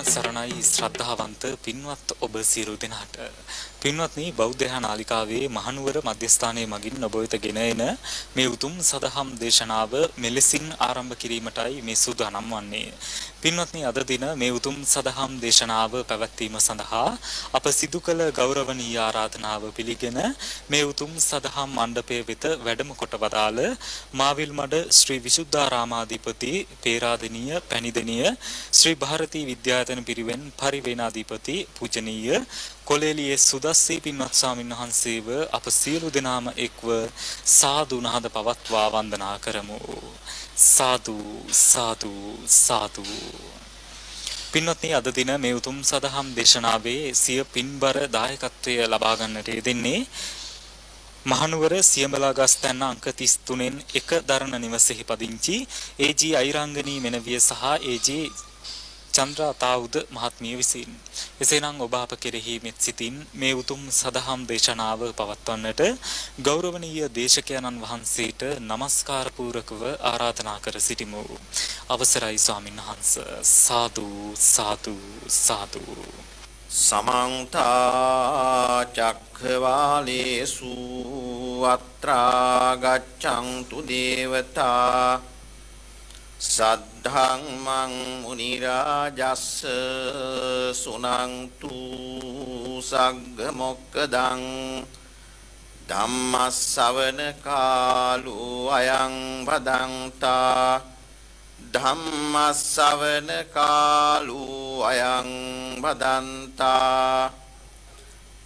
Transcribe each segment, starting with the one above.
සරණයි ශ්‍රද්ධාවන්ත පින්වත් ඔබ සියලු දෙනාට. පින්වත්නි බෞද්ධ නාලිකාවේ මහනුවර මධ්‍යස්ථානයේ මගින් ඔබ වෙත ගෙන එන මේ උතුම් සදහම් දේශනාව මෙලෙසින් ආරම්භ කිරීමටයි මේ සූදානම් වන්නේ. පින්වත්නි අද දින මේ උතුම් සදහම් දේශනාව පැවැත්වීම සඳහා අප සිදු කළ ගෞරවනීය ආරාධනාව පිළිගෙන මේ උතුම් සදහම් මණ්ඩපයේ වෙත වැඩම කොට වදාළ මාවිල්මඩ ශ්‍රී විසුද්ධාරාමාධිපති පේරාදෙණිය පැණිදෙණිය ශ්‍රී ಭಾರತೀ විද්‍යායතන පිරිවෙන් පරිවේනාධිපති පූජනීය කොලේලියේ සුදස්සී පින්වත් ස්වාමීන් වහන්සේව අප සියලු දෙනාම එක්ව සාදු නාද පවත්වා වන්දනා කරමු. සාදු සාදු සාදු. පින්වත්නි අද දින මේ උතුම් සදහම් දේශනාවේ සිය පින්බර දායකත්වය ලබා ගන්නට යෙදෙන්නේ මහනුවර සියඹලාගස්තැන්න අංක 33න් 1 දරණ නිවසේහි පදිංචි ඒ.ජී. අයිරංගනී මෙනවිය සහ ඒ.ජී. චන්ද්‍රා තාවුද මහත්මිය විසින්. එසේනම් ඔබ අප කෙරෙහි මෙත් සිතින් මේ උතුම් සදහම් දේශනාව පවත්වන්නට ගෞරවනීය දේශකයන්න් වහන්සේට নমස්කාර පූරකව ආරාධනා කර සිටිමු. අවසරයි ස්වාමීන් වහන්ස. සාදු සාදු සාදු. समन्त चक्रवालेषु अत्रा गच्छन्तु देवता सद्धम्मं मुनिराजस्स सुनन्तु सग्गमोक्खदं धम्मස්සවන කාලෝ අයං භදන්තා ධම්මස්සවන කාලෝ අයං භදන්තා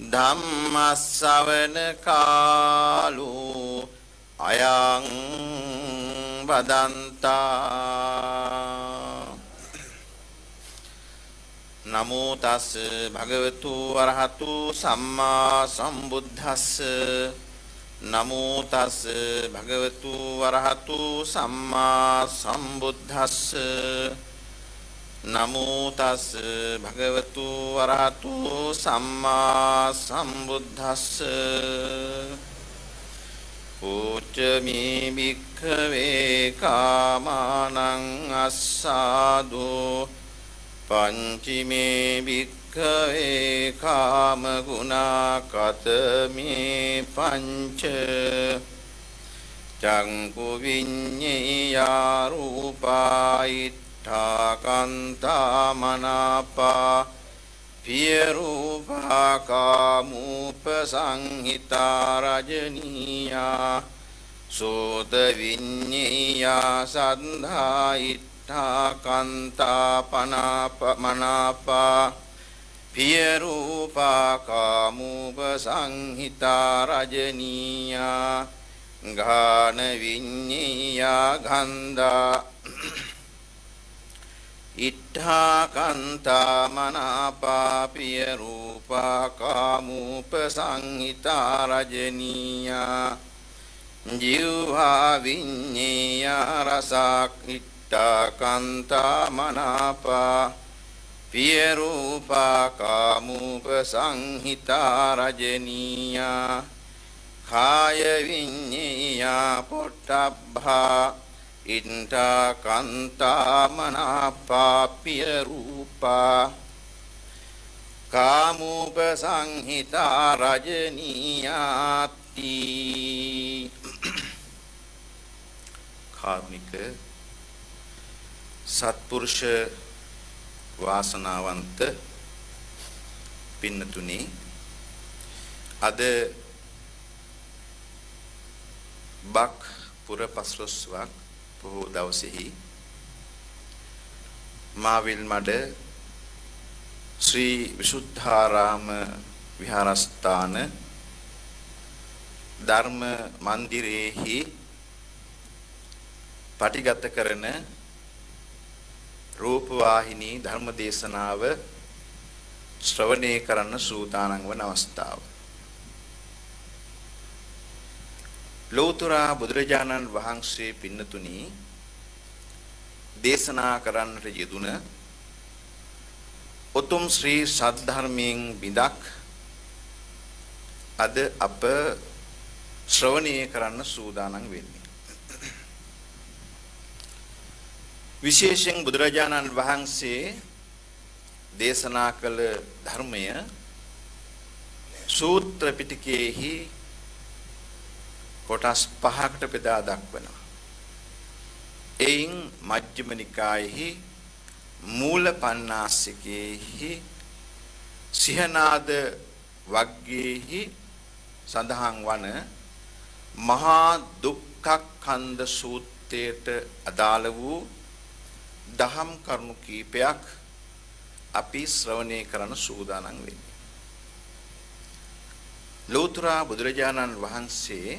ධම්මස්සවන කාලෝ අයං භදන්තා. නමෝ තස් භගවතු වරහතු සම්මා සම්බුද්දස්ස. නමෝ තස් භගවතු වරහතු සම්මා සම්බුද්දස්ස. නමෝ තස් භගවතු වරහතු සම්මා සම්බුද්දස්ස. උච්චමී භික්ඛවේ කාමානං අස්සාදෝ පංචමේ භික්ඛවේ කාම ගුණා කතමේ පංච චංකු විඤ්ඤයා රූපා ඉත්ථා කන්තා මනාපා පිය රූපා කාමූප සංහිතා රජනීයා සෝත විඤ්ඤයා සද්ධා ඉත්ථා කන්තා මනාපා පිය රූපා කාමූප සංහිතා රජනීයා ගාන විඤ්ඤයා ගන්ධා ඉත්ථා කන්තා මනාපා පිය රූපා කාමූප සංහිතා රජනීයා ජීවා විඤ්ඤයා රසක් ඉත්ථා කන්තා මනාපා පිය රූපා කාමූප සංහිතා රජනීයා කාය විඤ්ඤයා පොට්ටබ්බා ඉත්ථා කන්තා මනාපා පිය රූපා කාමූප සංහිතා රජනීයාති. කාර්මික සත්පුරුෂ වාසනාවන්ත පින්නතුනි, අද බක් පුර පස්ලොස්වක් බොහෝ දවසෙහි මාවිල්මඩ ශ්‍රී විසුද්ධාරාම විහාරස්ථාන ධර්ම මන්දිරයේහි පටිගත කරන රූපවාහිනී ධර්ම දේශනාව ශ්‍රවණය කරන්න සූදානම් වන අවස්ථාව. ලෝතර බුදුරජාණන් වහන්සේ පින්නතුනි දේශනා කරන්නට යෙදුන උතුම් ශ්‍රී සද්ධර්මයෙන් බිඳක් අද අප ශ්‍රවණය කරන්න සූදානම් වෙන්නේ. විශේෂයෙන් බුදුරජාණන් වහන්සේ දේශනා කළ ධර්මය සූත්‍ර පිටකයේහි කොටස් 5කට බෙදා දක්වනවා. එයින් මජ්ක්‍ධිම නිකායෙහි මූල පඤ්ඤාසිකේහි සිහනාද වග්ගයේහි සඳහන් වන මහා දුක්ඛඛන්ධ සූත්‍රයට අදාළ වූ දහම් කරුණු කීපයක් අපි ශ්‍රවණය කරන සූදානම් වෙන්නේ. ලෝතර බුදුරජාණන් වහන්සේ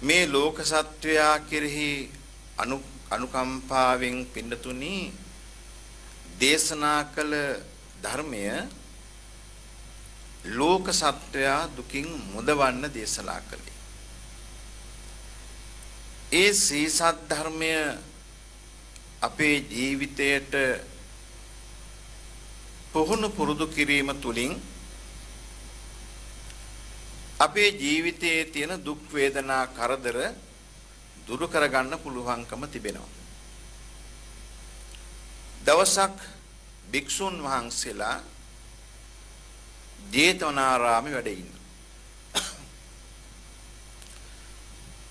මේ ලෝක සත්වයා කෙරෙහි අනුකම්පාවෙන් පින්නතුනි දේශනා කළ ධර්මය ලෝක සත්වයා දුකින් මුදවන්න දේශනා කළේ. ඒ සීසත් ධර්මය අපේ ජීවිතයට පුහුණු පුරුදු කිරීම තුළින් අපේ ජීවිතයේ තියෙන දුක් වේදනා කරදර දුරු කරගන්න පුළුවන්කම තිබෙනවා. දවසක් භික්ෂුන් වහන්සේලා ජේතවනාරාමේ වැඩ ඉන්නවා.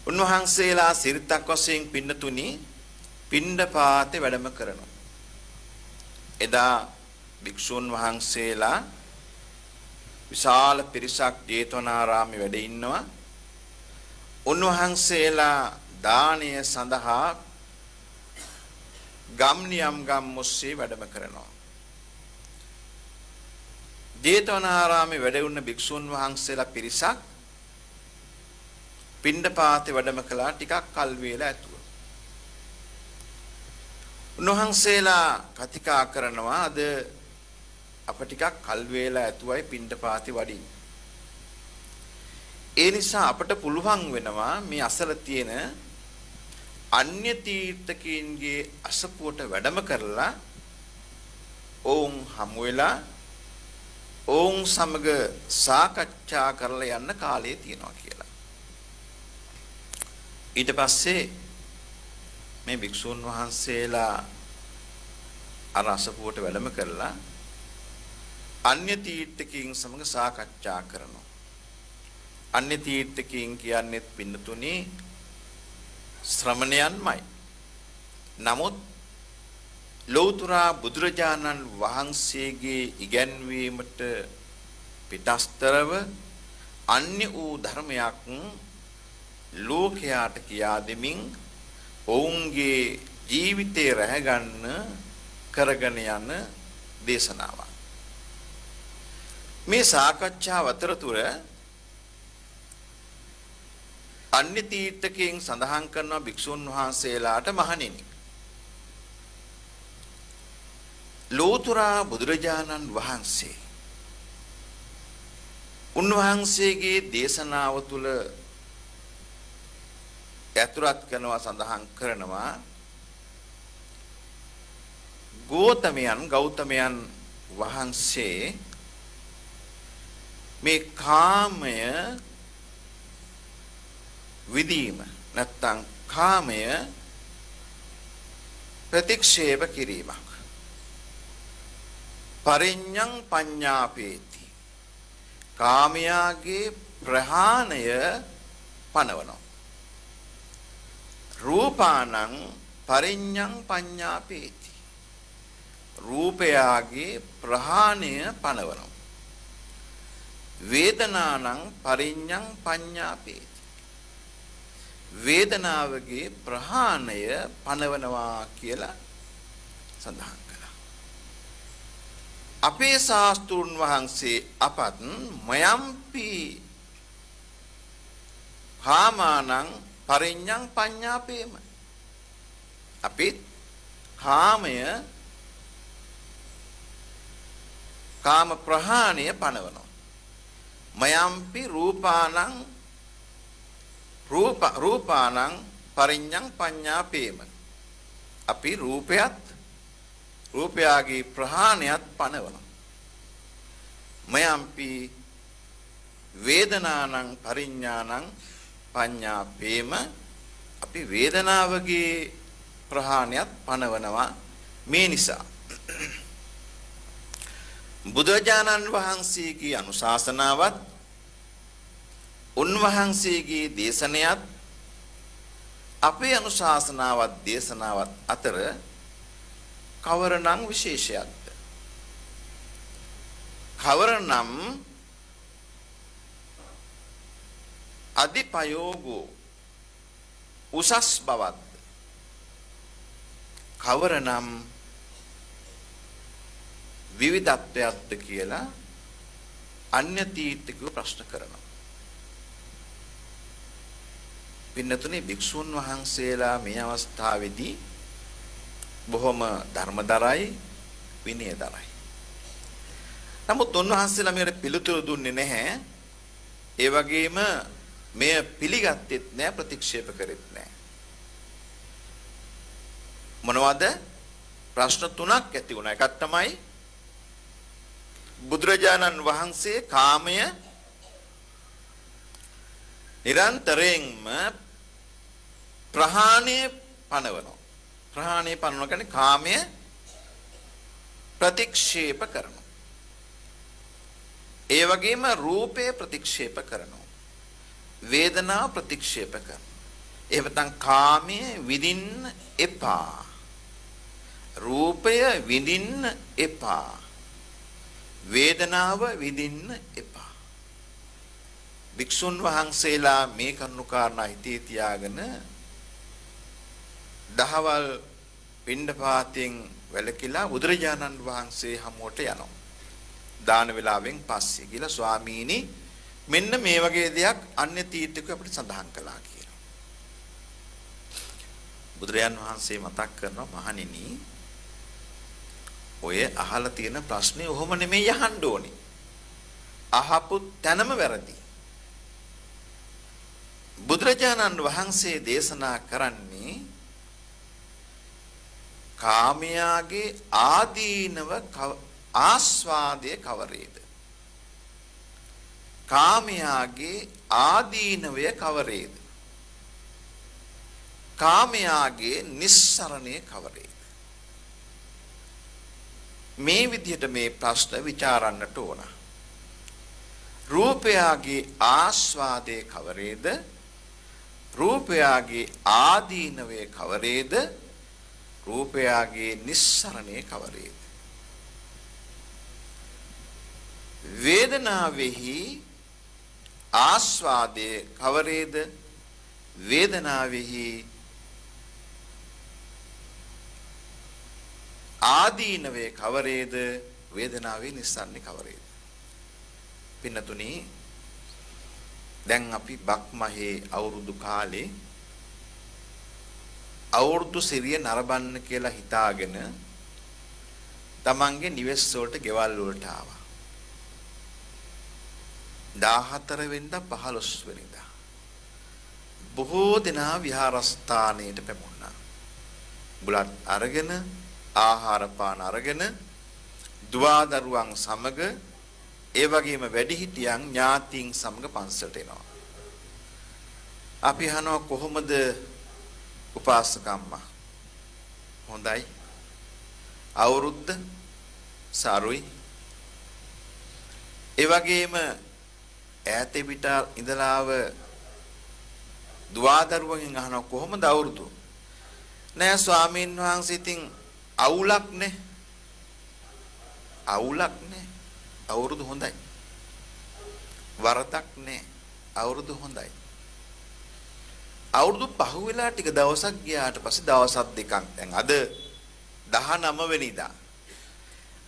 උන්වහන්සේලා සිරිතක් වශයෙන් පින්නතුනි පිණ්ඩපාතේ වැඩම කරනවා. එදා භික්ෂුන් වහන්සේලා විශාල පිරිසක් ජේතවනාරාමේ වැඩ ඉන්නවා. උන්වහන්සේලා දානය සඳහා ගම්නියම් ගම් ඔස්සේ වැඩම කරනවා. ජේතවනාරාමේ වැඩ වුණ භික්ෂුන් වහන්සේලා පිරිසක් පිණ්ඩපාතේ වැඩම කළා ටිකක් කල් වේලා ඇතුව. උන්වහන්සේලා කතිකා කරනවා අද අප ටිකක් කල් වේලා ඇතුවයි පිණ්ඩපාතේ වඩින්න. ඒ නිසා අපට පුළුවන් වෙනවා මේ අසල තියෙන අන්‍ය තීර්ථකයන්ගේ අසපුවට වැඩම කරලා ඔවුන් හමු වෙලා ඔවුන් සමග සාකච්ඡා කරලා යන්න කාලය තියෙනවා කියලා. ඊට පස්සේ මේ භික්ෂුන් වහන්සේලා අර අසපුවට වැඩම කරලා අන්‍ය තීර්ථකයන් සමග සාකච්ඡා කරනවා. අන්‍ය තීර්ථකයන් කියන්නේ පින්නතුනි ශ්‍රමණයන්මයි. නමුත් ලෞතර බුදුරජාණන් වහන්සේගේ ඉගැන්වීමට පිටස්තරව අන්‍ය වූ ධර්මයක් ලෝකයාට කියා දෙමින් ඔවුන්ගේ ජීවිතේ රැහැගන්න කරගෙන යන දේශනාවක්. මේ සාකච්ඡාව අතරතුර අන්‍ය තීර්ථකයන් සඳහන් කරන භික්ෂුන් වහන්සේලාට මහණෙනි ලෝතර බුදුරජාණන් වහන්සේ උන්වහන්සේගේ දේශනාව තුළ ඇතුළත් කරනවා සඳහන් කරනවා ගෞතමයන් වහන්සේ මේ කාමය විදීම නැත්තම් කාමය ප්‍රතික්ෂේප කිරීමක් පරිඤ්ඤං පඤ්ඤාපේති කාමයාගේ ප්‍රහාණය පනවනවා රූපානං පරිඤ්ඤං පඤ්ඤාපේති රූපයාගේ ප්‍රහාණය පනවනවා වේදනානං පරිඤ්ඤං පඤ්ඤාපේති වේදනාවගේ ප්‍රහාණය පනවනවා කියලා සඳහන් කළා. අපේ ශාස්ත්‍රුන් වහන්සේ අපත් මයම්පි කාමානං පරිඤ්ඤං පඤ්ඤාපේම අපි කාමය කාම ප්‍රහාණය පනවනවා. මයම්පි රූපානං පරිඤ්ඤං පඤ්ඤාපේම අපි රූපයාගේ ප්‍රහාණයත් පනවනවා. මයම්පි වේදනානං පරිඤ්ඤානං පඤ්ඤාපේම අපි වේදනාවගේ ප්‍රහාණයත් පනවනවා. මේ නිසා බුදුරජාණන් වහන්සේගේ අනුශාසනාවත් උන්වහන්සේගේ දේශනයත් අපේ අනුශාසනාවත් දේශනාවත් අතර කවරනම් විශේෂයක්ද? කවරනම් අධිපයෝගෝ උසස් බවක්ද? කවරනම් විවිධත්වයක්ද කියලා අන්‍ය තීර්ථකව ප්‍රශ්න කරනවා. පින්නතුනේ භික්ෂුන් වහන්සේලා මේ අවස්ථාවේදී බොහොම ධර්මදරයි විනයදරයි. නමුත් උන්වහන්සේලා මේකට පිළිතුරු දුන්නේ නැහැ. ඒ වගේම මෙය පිළිගත්තෙත් නැහැ, ප්‍රතික්ෂේප කරෙත් නැහැ. මොනවද? ප්‍රශ්න තුනක් ඇති වුණා. එකක් තමයි බුදුරජාණන් වහන්සේ කාමය නිරන්තරයෙන්ම ප්‍රහාණය පනවනවා. ප්‍රහාණය පනවනවා කියන්නේ කාමය ප්‍රතික්ෂේප කරනවා. ඒ වගේම රූපය ප්‍රතික්ෂේප කරනවා. වේදනාව ප්‍රතික්ෂේප කරනවා. එහෙම නැත්නම් කාමය විඳින්න එපා. රූපය විඳින්න එපා. වේදනාව විඳින්න එපා. භික්ෂුන් වහන්සේලා මේ කරුණු කාරණා හිතේ තියාගෙන දහවල් පිණ්ඩපාතයෙන් වැළකීලා බුදුරජාණන් වහන්සේ හමුවට යනවා. දාන වේලාවෙන් පස්සේ කියලා ස්වාමීනි මෙන්න මේ වගේ දෙයක් අන්‍ය තීර්ථකව අපිට සඳහන් කළා කියලා. බුදුරජාණන් වහන්සේ මතක් කරනවා මහණෙනි ඔය අහලා තියෙන ප්‍රශ්නේ ඔහොම නෙමෙයි අහන්න ඕනේ. අහපු තැනම වැරදි. බුදුරජාණන් වහන්සේ දේශනා කරන්නේ කාමයාගේ ආදීනව ආස්වාදයේ කවරේද? කාමයාගේ ආදීනවය කවරේද? කාමයාගේ නිස්සරණය කවරේද? මේ විදිහට මේ ප්‍රශ්න ਵਿਚාරන්නට ඕන. රූපයාගේ ආස්වාදයේ කවරේද? රූපයාගේ ආදීනවේ කවරේද? රූපයාගේ නිස්සරණේ කවරේද? වේදනාවෙහි ආස්වාදයේ කවරේද? වේදනාවෙහි ආදීනවේ කවරේද? වේදනාවේ නිස්සරණේ කවරේද? පින්නතුනි දැන් අපි බක්මහේ අවුරුදු කාලේ අවුරුදු සිරිය නරඹන්න කියලා හිතාගෙන තමන්ගේ නිවෙස් වලට ගෙවල් වලට ආවා. 14 වෙනිදා 15 වෙනිදා බොහෝ දෙනා විහාරස්ථානයට පැමුණා. බුලත් අරගෙන ආහාර පාන අරගෙන දුවදරුවන් සමග ඒ වගේම වැඩිහිටියන් ඥාතීන් සමග පන්සලට එනවා. අපි අහනවා කොහොමද උපාසකම්මා? හොඳයි. අවුරුද්ද සාරුයි. ඒ වගේම ඈත පිට ඉඳලාව දුවදරුවන්ගෙන් අහනවා කොහොමද අවුරුදු? නෑ ස්වාමීන් වහන්සේ ඉතින් අවුලක් නේ. අවුලක් නේ. අවුරුදු හොඳයි. වරදක් නෑ. අවුරුදු හොඳයි. අවුරුදු පහුවෙලා ටික දවසක් ගියාට පස්සේ දවසක් දෙකක් දැන් අද 19 වෙනිදා.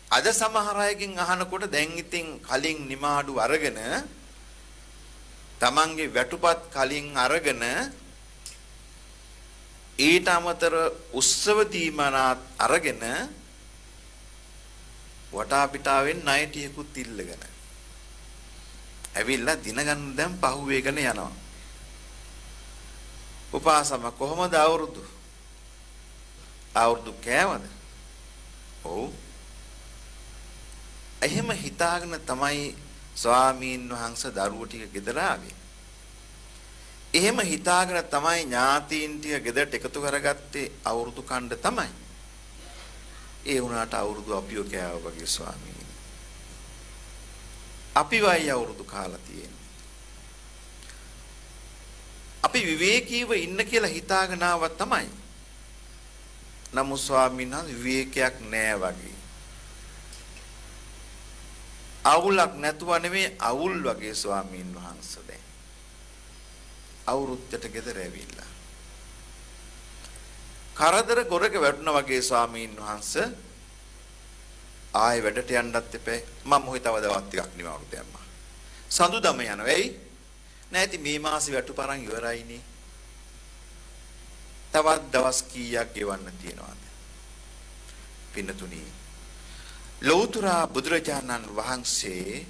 අද සමහර අයගෙන් අහනකොට දැන් ඉතින් කලින් නිමාඩු අරගෙන තමන්ගේ වැටුපත් කලින් අරගෙන ඊට අමතර උත්සව දීමනාත් අරගෙන වටා පිටාවෙන් ණයටියකුත් ඉල්ලගෙන ඇවිල්ලා දින ගන්න දැන් පහුවේගෙන යනවා. උපාසම කොහොමද අවුරුදු? අවුරුදු කෑවද? ඔව්. එහෙම හිතාගෙන තමයි ස්වාමීන් වහන්සේ දරුවෝ ටික ගෙදර ආවේ. එහෙම හිතාගෙන තමයි ඥාතීන් ටික ගෙදරට එකතු කරගත්තේ අවුරුදු කණ්ඩ තමයි. ඒ වුණාට අවුරුදු අපිව කෑවා වගේ ස්වාමීන්. අපි වයි අවුරුදු කාලා තියෙන්නේ. අපි විවේකීව ඉන්න කියලා හිතාගෙන ආවා තමයි. නමුත් ස්වාමීන් වහන්සේ විවේකයක් නෑ වගේ. අවුලක් නැතුව නෙමෙයි අවුල් වගේ ස්වාමීන් වහන්සේ දැන්. අවුරුද්දට ගෙදර ඇවිල්ලා. කරදර ගොරක වැටුණා වගේ ස්වාමීන් වහන්සේ ආයෙ වැඩට යන්නත් එපා. මම මොහේ තව දවස් ටිකක් නිවවරු දැම්මා. සඳුදම යනවා. එයි. නැති මේ මාසේ වැටුපරන් ඉවරයිනේ. තවත් දවස් කීයක් ගෙවන්න තියෙනවද? පින්නතුනි. ලෞතර බුදුරජාණන් වහන්සේ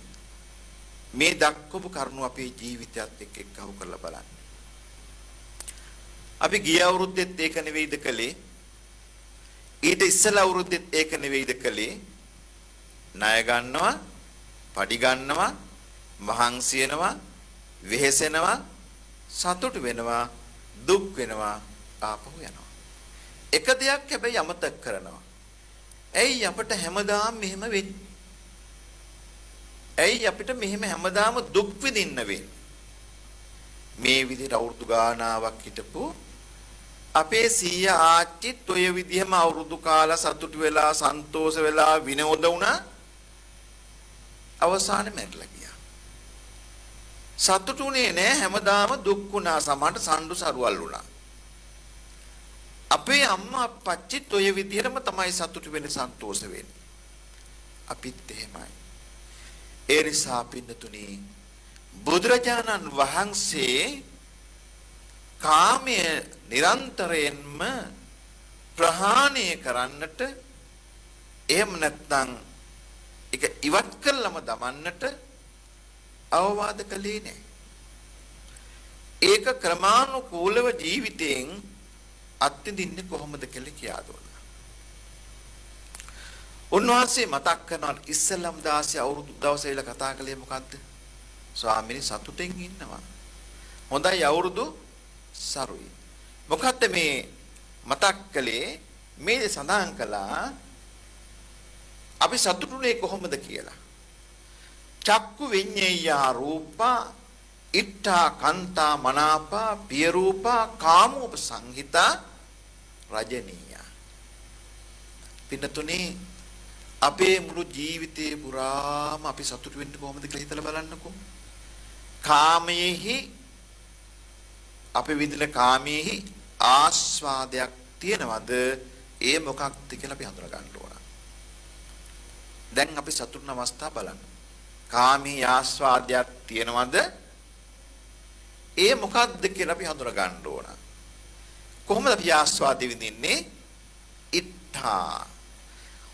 මේ දක්වපු කරුණු අපේ ජීවිතයත් එක්ක එක්කව කරලා බලන්න. අපි ගිය අවුරුද්දෙත් ඒක නෙවෙයිද කළේ? ඊට ඉස්සෙල්ලා අවුරුද්දෙත් ඒක නෙවෙයිද කළේ? ණය ගන්නවා, පඩි ගන්නවා, මහන්සි වෙනවා, වෙහෙසෙනවා, සතුට වෙනවා, දුක් වෙනවා, ආපහු යනවා. එක දෙයක් හැබැයි අමතක කරනවා. ඇයි අපිට හැමදාම මෙහෙම වෙන්නේ? ඇයි අපිට මෙහෙම හැමදාම දුක් විඳින්න වෙන්නේ? මේ විදිහට අවුරුදු ගානාවක් හිටපු අපේ සීයා ආච්චිත් ඔය විදිහම අවුරුදු කාලා සතුටු වෙලා සන්තෝෂ වෙලා විනෝද වුණා. අවසානයේ මැරිලා ගියා. සතුටුුනේ නෑ, හැමදාම දුක් වුණා, සමහරට සම්ඩු සරුවල් වුණා. අපේ අම්මා අප්පච්චිත් ඔය විදිහටම තමයි සතුටු වෙන්නේ, සන්තෝෂ වෙන්නේ. අපිත් එහෙමයි. ඒ නිසා පින්නතුනි, බුදුරජාණන් වහන්සේ කාමය නිරන්තරයෙන්ම ප්‍රහාණය කරන්නට, එහෙම නැත්නම් ඒක ඉවත් කළම දමන්නට අවවාද කළේ නැහැ. ඒක ක්‍රමානුකූලව ජීවිතයෙන් අත්විඳින්නේ කොහොමද කියලා කියා දුන්නා. උන්වහන්සේ මතක් කරනවා ඉස්සෙල්ලම් දාසේ අවුරුදු දවසේ ඉල කතා කළේ මොකද්ද? ස්වාමීනි සතුටෙන් ඉන්නවා. හොඳයි අවුරුදු සරුයි. මොකද්ද මේ මතක් කළේ? මේ සඳහන් කළා අපි සතුටුනේ කොහොමද කියලා. චක්කු විඤ්ඤේයා රූපා ඉත්තා කන්තා මනාපා පිය රූපා කාමෝප සංහිතා රජනීය. පින්නතුනේ අපේ මුළු ජීවිතේ පුරාම අපි සතුටු වෙන්න කොහොමද කියලා හිතලා බලන්නකෝ. කාමයේහි අපි විඳින කාමයේහි ආස්වාදයක් තියනවද? ඒ මොකක්ද කියලා අපි හඳුනා ගන්න ඕන. දැන් අපි සතුටුන අවස්ථාව බලන්න. කාමී ආස්වාදයක් තියනවද? ඒ මොකක්ද කියලා අපි හඳුනා ගන්න ඕන. කොහොමද අපි ආස්වාදෙ විඳින්නේ? ඉත්තා.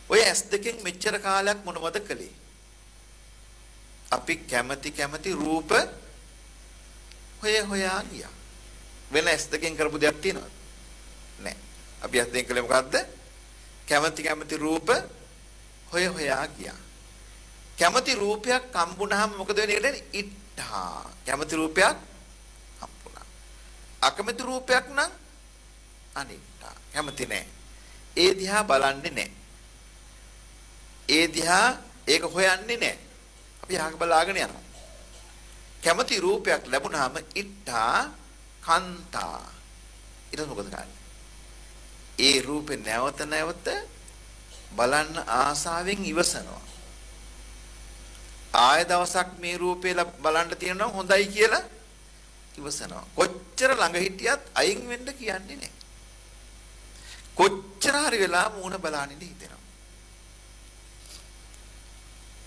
ඔය ඇස් දෙකෙන් මෙච්චර කාලයක් මොනවද කළේ? අපි කැමති රූප හොයා ගියා. වෙන ඇස් දෙකෙන් කරපු දෙයක් තියෙනවද? නැහැ. අපි ඇස් දෙකෙන් කළේ මොකද්ද? කැමති රූප හොයා ගියා. කැමති රූපයක් හම්බුනහම මොකද වෙන්නේ? ඉත්තා. කැමති රූපයක් හම්බුණා. අකමැති රූපයක් නම් අනිත්තා. කැමති නැහැ. ඒ දිහා බලන්නේ නැහැ. ඒ දිහා ඒක හොයන්නේ නැහැ. අපි ආග බලාගෙන යනවා. කැමති රූපයක් ලැබුණාම ඉත්තා කන්තා. ඊට මොකද කරන්නේ? ඒ රූපේ නැවත බලන්න ආසාවෙන් ඉවසනවා. ආය දවසක් මේ රූපේ බලන්න තියෙනවා හොඳයි කියලා ඉවසනවා. කොච්චර ළඟ හිටියත් අයින් වෙන්න කියන්නේ නැහැ. කොච්චර හරි වෙලා මූණ බලන්නේ හිතෙනවා.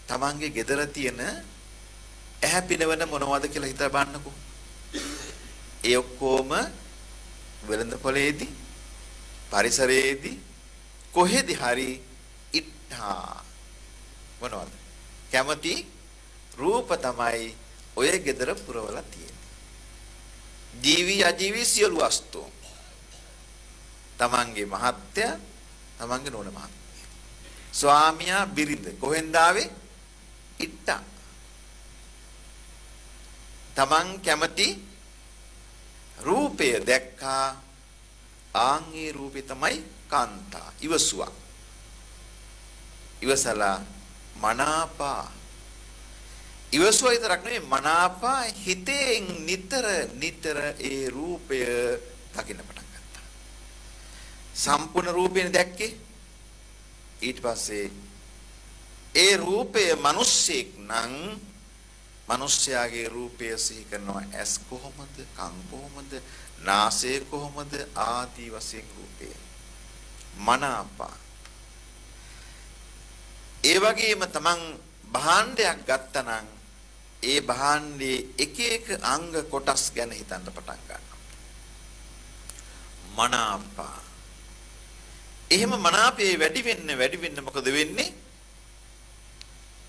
තමන්ගේ ගෙදර තියෙන ඇහැ පිනවන මොනවද කියලා හිතා බලන්නකෝ. ඒ ඔක්කොම වෙළඳ පොලේදී, පරිසරයේදී, කොහෙද හරි ඉත්තා මොනවද? කැමති රූප තමයි ඔය ගෙදර පුරවලා තියෙන්නේ. ජීවි අජීවි සියලු වස්තු. තමන්ගේ මහත්ය, තමන්ගේ නෝන මහත්ය. ස්වාමියා බිරිඳ කොහෙන්ද ආවේ? ඉත්තා. තමන් කැමති රූපය දැක්කා. ආන්ගේ රූපේ තමයි කාන්තා. ඉවසුවා. ඉවසලා මනාපා. ඉවසුවා විතරක් නෙවෙයි මනාපා හිතෙන් නිතර නිතර ඒ රූපය දකින්න පටන් ගත්තා. සම්පූර්ණ රූපේනේ දැක්කේ. ඊට පස්සේ ඒ රූපය මිනිස්සෙක් නම් මිනිස්යාගේ රූපය සිහි කරනවා. ඇස් කොහොමද, කන් කොහොමද, නාසය කොහොමද ආදී වශයෙන් රූපය. මනාපා. ඒ වගේම තමන් භාණ්ඩයක් ගත්තනම් ඒ භාණ්ඩේ එක එක අංග කොටස් ගැන හිතන්න පටන් ගන්නවා. මනාපා. එහෙම මනාපේ වැඩි වෙන්න මොකද වෙන්නේ?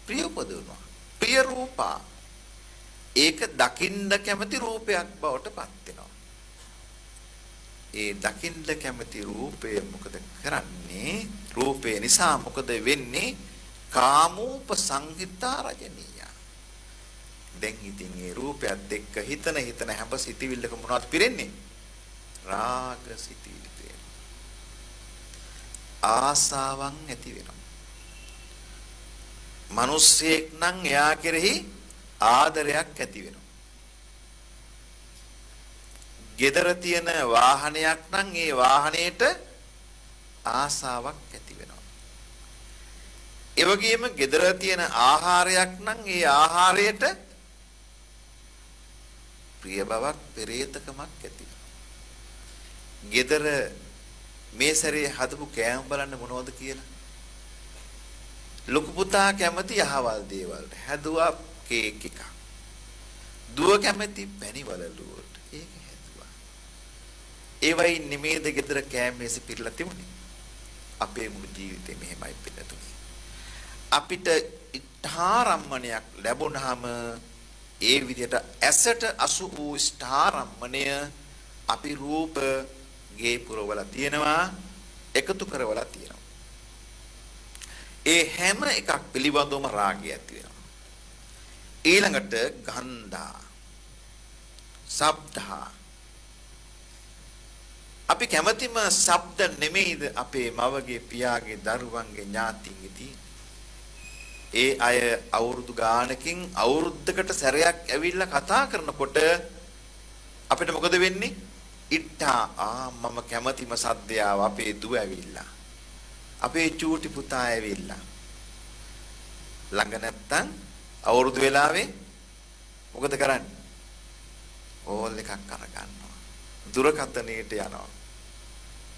ප්‍රිය උපදවනවා. ප්‍රිය රූපා. ඒක දකින්න කැමති රූපයක් බවට පත් වෙනවා. ඒ දකින්න කැමති රූපය මොකද කරන්නේ? රූපය නිසා මොකද වෙන්නේ? කාමූප සංහිතා රජනීය. දැන් ඉතින් ඒ රූපයත් එක්ක හිතන හැම සිතිවිල්ලක මොනවද පිරෙන්නේ? රාග සිතිවිලි පිරෙනවා. ආසාවන් ඇති වෙනවා. මිනිස්සෙක් නම් එයා කෙරෙහි ආදරයක් ඇති වෙනවා. gedara තියෙන වාහනයක් නම් ඒ වාහනේට ආසාවක් ඇති වෙනවා. ඒ වගේම gedara තියෙන ආහාරයක් නම් ඒ ආහාරයට ප්‍රිය බවක් පෙරේතකමක් ඇති වෙනවා. gedara මේ සැරේ හදපු කෑම බලන්න මොනවද කියලා. ලොකු පුතා කැමති අහවල් දේවල් හැදුවා කේක් එකක්. දුව කැමති පැණි වලලුවට ඒක හැදුවා. ඒ වයි නිමේද gedara කෑම මේසෙ පිරලා තිබුණේ. අපේ මුළු ජීවිතේ මෙහෙමයි පිටතුනේ. අපිට ඉෂ්ඨාරම්මණයක් ලැබුණාම ඒ විදිහට ඇසට අසු වූ ඉෂ්ඨාරම්මණය අපි රූප ගේ පුරවලා තියෙනවා, එකතු කරවලා තියෙනවා. ඒ හැම එකක් පිළිබඳවම රාගය ඇති වෙනවා. ඊළඟට ගන්ධා, ශබ්දා. අපි කැමතිම ශබ්ද නෙමෙයිද අපේ මවගේ, පියාගේ, දරුවන්ගේ, ඥාතීන්ගේ තියෙන්නේ. ඒ අය අවුරුදු ගානකින් අවුරුද්දකට සැරයක් ඇවිල්ලා කතා කරනකොට අපිට මොකද වෙන්නේ? ඉට්ඨා මම කැමතිම සද්දයාව අපේ දුව ඇවිල්ලා. අපේ චූටි පුතා ඇවිල්ලා. ළඟ නැත්තම් අවුරුදු වෙලාවේ මොකද කරන්නේ? ඕල් එකක් අරගන්නවා. දුරකථනයට යනවා.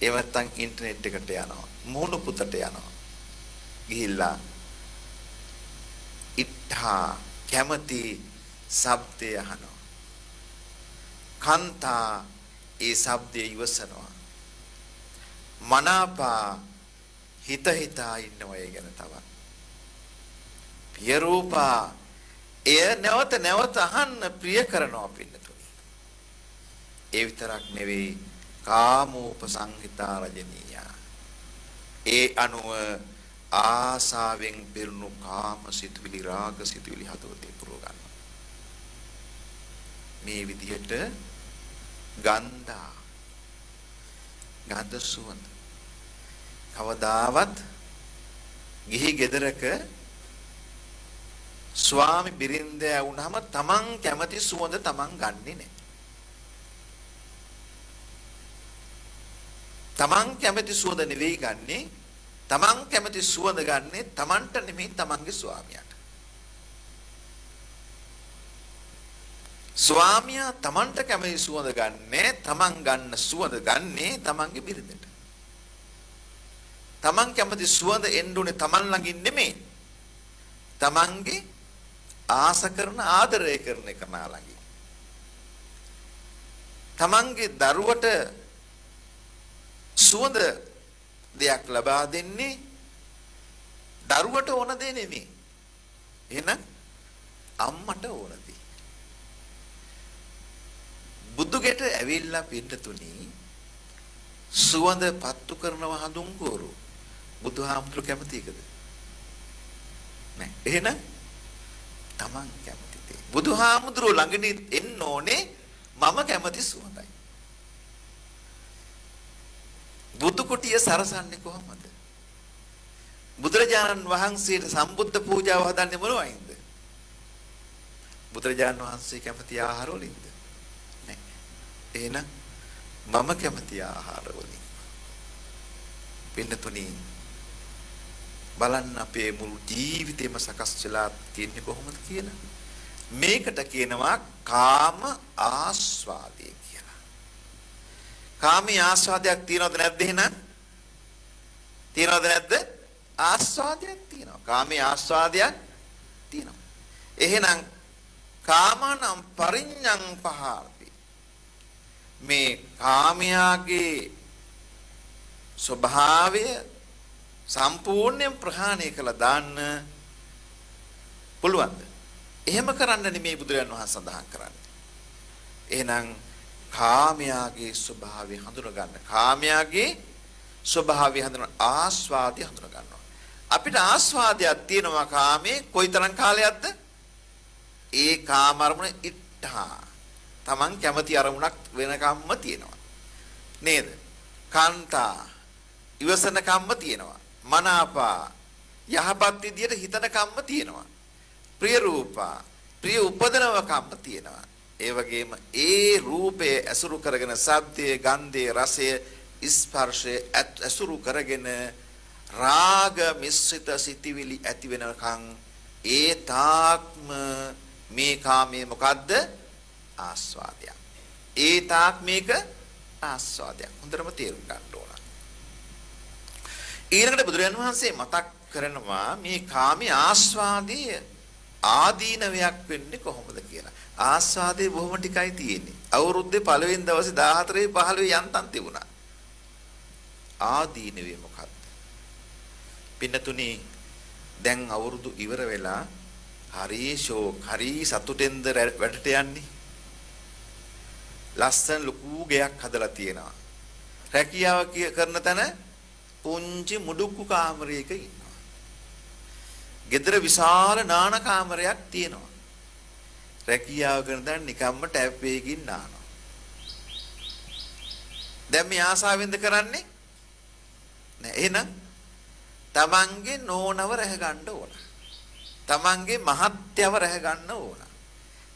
එහෙම නැත්තම් ඉන්ටර්නෙට් එකට යනවා. මුහුණු පුතට යනවා. ගිහිල්ලා ඉට්ඨා කැමති ශබ්දය අහනවා. කන්තා ඒ ශබ්දය ඉවසනවා. මනාපා හිතා ඉන්නවා ඒ ගැන තවත්. පිය රූපා එය නැවත අහන්න ප්‍රිය කරනවා පින්නතුනි. ඒ විතරක් නෙවෙයි කාමෝප සංහිතා රජනීය. ඒ අනුව ආසාවෙන් පිරුණු කාම සිතුවිලි, රාග සිතුවිලි හදවතේ පුරව ගන්නවා. මේ විදිහට ගන්ධා, ගඳ සුවඳ කවදාවත් ගිහි ගෙදරක ස්වාමි බිරින්දෑ වුණාම තමන් කැමති සුවඳ තමන් ගන්නෙ නැහැ. තමන් කැමති සුවඳ නෙවෙයි ගන්නෙ. තමන් කැමති සුවඳ ගන්නෙ තමන්ට නෙමෙයි තමන්ගේ ස්වාමියාට. ස්වාමියා තමන්ට කැමති සුවඳ ගන්නෙ, තමන් ගන්න සුවඳ ගන්නෙ තමන්ගේ බිරිඳට. තමන් කැමති සුවඳ එන්නුනේ තමන් ළඟින් නෙමෙයි. තමන්ගේ ආස කරන, ආදරය කරන කෙනා ළඟින්. තමන්ගේ දරුවට සුවඳ දෙයක් ලබා දෙන්නේ දරුවට ඕන දේ නෙමෙයි. එහෙනම් අම්මට ඕන දේ. බුදුගෙට ඇවිල්ලා පින්නතුනි සුවඳ පත්තු කරනවා හඳුන්කෝරු. බුදුහාමුදුරු කැමති එකද? නෑ. එහෙනම් තමන් කැමති දේ. බුදුහාමුදුරු ළඟින් එන්න ඕනේ මම කැමති සුවඳයි. බුදු කුටිය සරසන්නේ කොහොමද? බුදුරජාණන් වහන්සේට සම්බුද්ධ පූජාව හදන්නේ මොනවයින්ද? බුදුරජාණන් වහන්සේ කැමති ආහාර වලින්ද? නෑ. එහෙනම් මම කැමති ආහාර වලින්. පින්නතුනි බලන්න අපේ මුළු ජීවිතේම සකස් වෙලා තියෙන්නේ කොහොමද කියලා. මේකට කියනවා කාම ආස්වාදය කියලා. කාමී ආස්වාදයක් තියනවද නැද්ද එහෙනම්? තියනවද නැද්ද? ආස්වාදයක් තියෙනවා. කාමී ආස්වාදයක් තියෙනවා. එහෙනම් කාමනම් පරිඤ්ඤං පහාරති. මේ කාමයාගේ ස්වභාවය සම්පූර්ණයෙන් ප්‍රහාණය කළා දාන්න පුළුවන්ද? එහෙම කරන්න නෙමෙයි බුදුරජාණන් වහන්සේ සඳහන් කරන්නේ. එහෙනම් කාමයාගේ ස්වභාවය හඳුනා ගන්න. කාමයාගේ ස්වභාවය හඳුනා ආස්වාදය හඳුනා ගන්නවා. අපිට ආස්වාදයක් තියෙනවා කාමේ කොයිතරම් කාලයක්ද? ඒ කාම අරමුණ ඉත්තා. Taman කැමති අරමුණක් වෙනකම්ම තියෙනවා. නේද? කාන්තා ඉවසන කම්ම තියෙනවා. මනාපා යහපත් විදියට හිතන කම්ම තියෙනවා. ප්‍රිය රූපා ප්‍රිය උපදනව කම්ම තියෙනවා. ඒ වගේම ඒ රූපයේ ඇසුරු කරගෙන සද්දේ ගන්ධේ රසය ස්පර්ශය ඇසුරු කරගෙන රාග මිශ්‍රිත සිටිවිලි ඇති වෙනකන් ඒ තාක්ම මේ කාමයේ මොකද්ද? ආස්වාදයක්. ඒ තාක් මේක ආස්වාදයක්. හොඳටම තේරුම් ගන්න ඕන. ඊළඟට බුදුරජාණන් වහන්සේ මතක් කරනවා මේ කාමී ආස්වාදයේ ආදීනවයක් වෙන්නේ කොහොමද කියලා. ආස්වාදේ බොහොම ටිකයි තියෙන්නේ. අවුරුද්දේ පළවෙනි දවසේ 14 15 යන්තම් තිබුණා. ආදීනවේ මොකක්ද? පින්නතුනි දැන් අවුරුදු ඉවර වෙලා හරි සතුටෙන්ද වැඩට යන්නේ. ලස්සන ලොකු ගෙයක් හදලා තියෙනවා. රැකියාව කරන තැන පුංචි මුඩුක්කු කාමරයක ඉන්නවා. ගෙදර විශාල නාන කාමරයක් තියෙනවා. රැකියාව කරන තැන නිකම්ම ටැප් එකකින් නානවා. දැන් මේ ආසාවෙන්ද කරන්නේ? නෑ. එහෙනම් තමන්ගේ නෝනව රැහ ගන්න ඕන. තමන්ගේ මහත්යව රැහ ගන්න ඕන.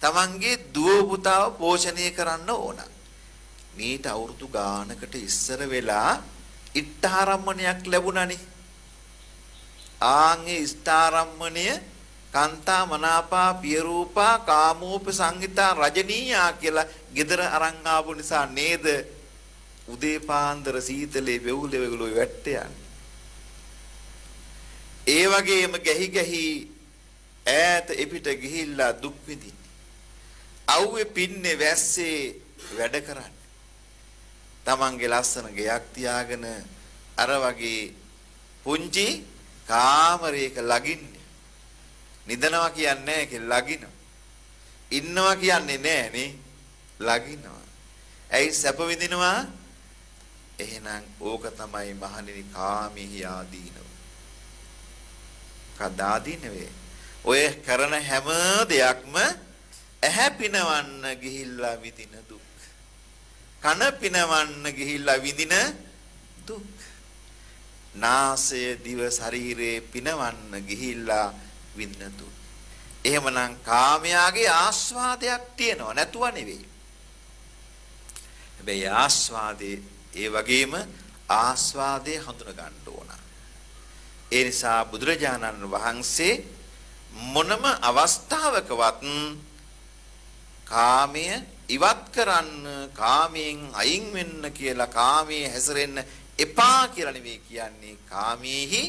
තමන්ගේ දුව පුතාව පෝෂණය කරන්න ඕන. මීට අවුරුදු ගානකට ඉස්සර වෙලා ඉත්තාරම්මණයක් ලැබුණානේ. ආන්ගේ ඉස්තාරම්මණය කාන්තා මනාපා පිය රූපා කාමෝප සංගීතා රජනීයා කියලා ගෙදර අරන් ආපු නිසා නේද උදේ පාන්දර සීතලේ වෙවුලේ වැට්ට යන්නේ. ඒ වගේම ගැහි ඈත එපිට ගිහිල්ලා දුක් විඳින්නේ. අවුවේ පින්නේ වැස්සේ වැඩ කරන්නේ. තමන්ගේ ලස්සන ගෙයක් තියාගෙන අර වගේ පුංචි කාමරයක ලගින්නේ. නිදනවා කියන්නේ නැහැ කියලා ලගිනවා. ඉන්නවා කියන්නේ නැහැ නේ. ලගිනවා. ඇයි සැප විඳිනවා? එහෙනම් ඕක තමයි මහණෙනි කාමී ආදීනව. කදාදී නෙවෙයි. ඔය කරන හැම දෙයක්ම ඇහැ පිනවන්න ගිහිල්ලා විඳින දුක්. කන පිනවන්න ගිහිල්ලා විඳින දුක්. නාසය දිව ශරීරේ පිනවන්න ගිහිල්ලා විඳින දුක්. එහෙමනම් කාමයාගේ ආස්වාදයක් තියෙනවා නැතුව නෙවෙයි. හැබැයි ආස්වාදේ ඒ වගේම ආස්වාදේ හඳුන ගන්න ඕන. ඒ නිසා බුදුරජාණන් වහන්සේ මොනම අවස්ථාවකවත් කාමය ඉවත් කරන්න කාමයෙන් අයින් වෙන්න කියලා කාමයේ හැසිරෙන්න එපා කියලා නෙවෙයි කියන්නේ. කාමයේහි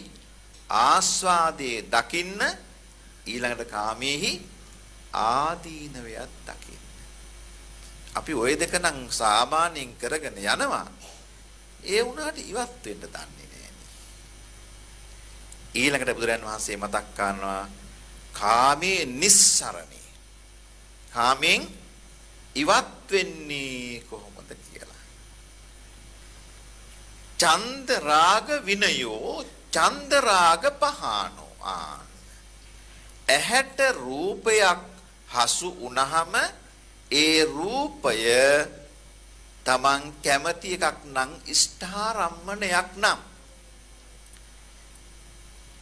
ආස්වාදයේ දකින්න ඊළඟට කාමයේහි ආදීනවයක් දකින්න. අපි ওই දෙක නම් සාමාන්‍යයෙන් කරගෙන යනවා. ඒ වුණාට ඉවත් වෙන්න දන්නේ නැහැ. ඊළඟට බුදුරජාන් වහන්සේ මතක් කරනවා කාමයේ නිස්සරණේ. කාමෙන් ඉවත් වෙන්නේ කොහොමද කියලා. චන්ද රාග විනයෝ චන්ද රාග පහානෝ. ඇහැට රූපයක් හසු වුණහම ඒ රූපය තමන් කැමති එකක් නම් ඉෂ්ඨාරම්මණයක් නම්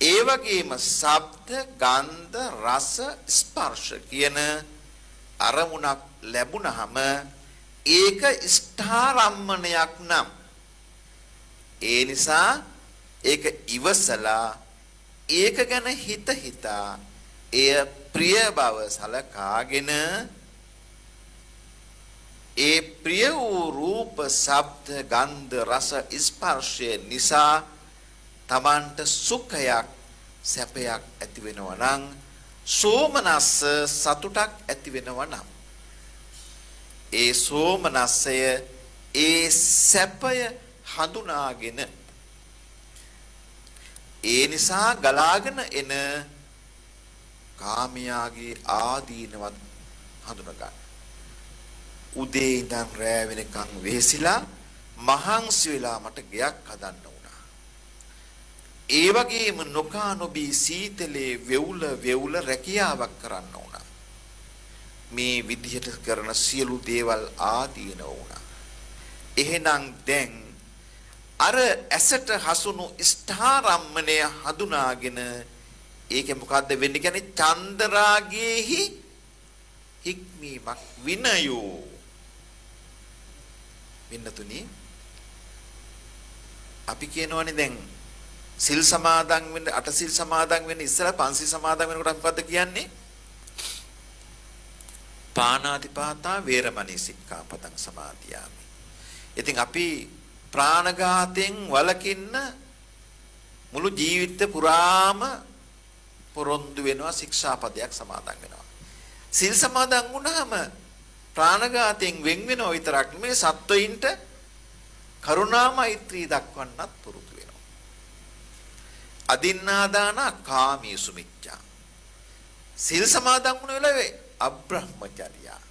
ඒ වගේම ශබ්ද ගන්ධ රස ස්පර්ශ කියන අරමුණක් ලැබුණාම ඒක ස්ථාරම්මණයක් නම් ඒ නිසා ඒක ඉවසලා ඒක ගැන හිතා එය ප්‍රිය බව සලකාගෙන ඒ ප්‍රිය වූ රූප, ශබ්ද, ගන්ධ, රස, ස්පර්ශය නිසා තමන්ට සුඛයක්, සැපයක් ඇති වෙනවා නම් සෝමනස්ස සතුටක් ඇති වෙනවා නම් ඒ සෝමනස්සය ඒ සැපය හඳුනාගෙන ඒ නිසා ගලාගෙන එන කාමයාගේ ආදීනවත් හඳුනා ගන්න. උදේ ඉඳන් රෑ වෙනකන් වෙහෙසිලා මහන්සි වෙලා මට ගෙයක් හදන්න වුණා. ඒ වගේම නොකා නොබී සීතලේ වෙවුල රැකියාවක් කරන්න වුණා. මේ විදිහට කරන සියලු දේවල් ආදීන වුණා. එහෙනම් දැන් අර ඇසට හසුණු ස්ථාරම්මණය හඳුනාගෙන ඒකේ මොකද්ද වෙන්නේ කියන්නේ චන්දරාගයේහි හික්මීමක් විනයෝ වෙනතුනි අපි කියනවනේ දැන් සිල් සමාදන් වෙන්න අට සිල් සමාදන් වෙන්න ඉස්සලා පන්සිල් සමාදන් වෙනකොට අපි මොකද්ද කියන්නේ පාණාතිපාතා වේරමණී සික්ඛාපදං සමාදියාමි. ඉතින් අපි ප්‍රාණඝාතයෙන් වළකින්න මුළු ජීවිත පුරාම පොරොන්දු වෙනවා ශික්ෂාපදයක් සමාදන් වෙනවා. සිල් සමාදන් වුණාම ප්‍රාණඝාතයෙන් වෙන් වෙනව විතරක් නෙමෙයි සත්වයින්ට කරුණා මෛත්‍රී දක්වන්නත් පුරුදු වෙනවා. අදින්නාදාන කාමී සුමිච්ඡා. සිල් සමාදන් වුණ වෙලාවේ අබ්‍රහ්මචර්යා.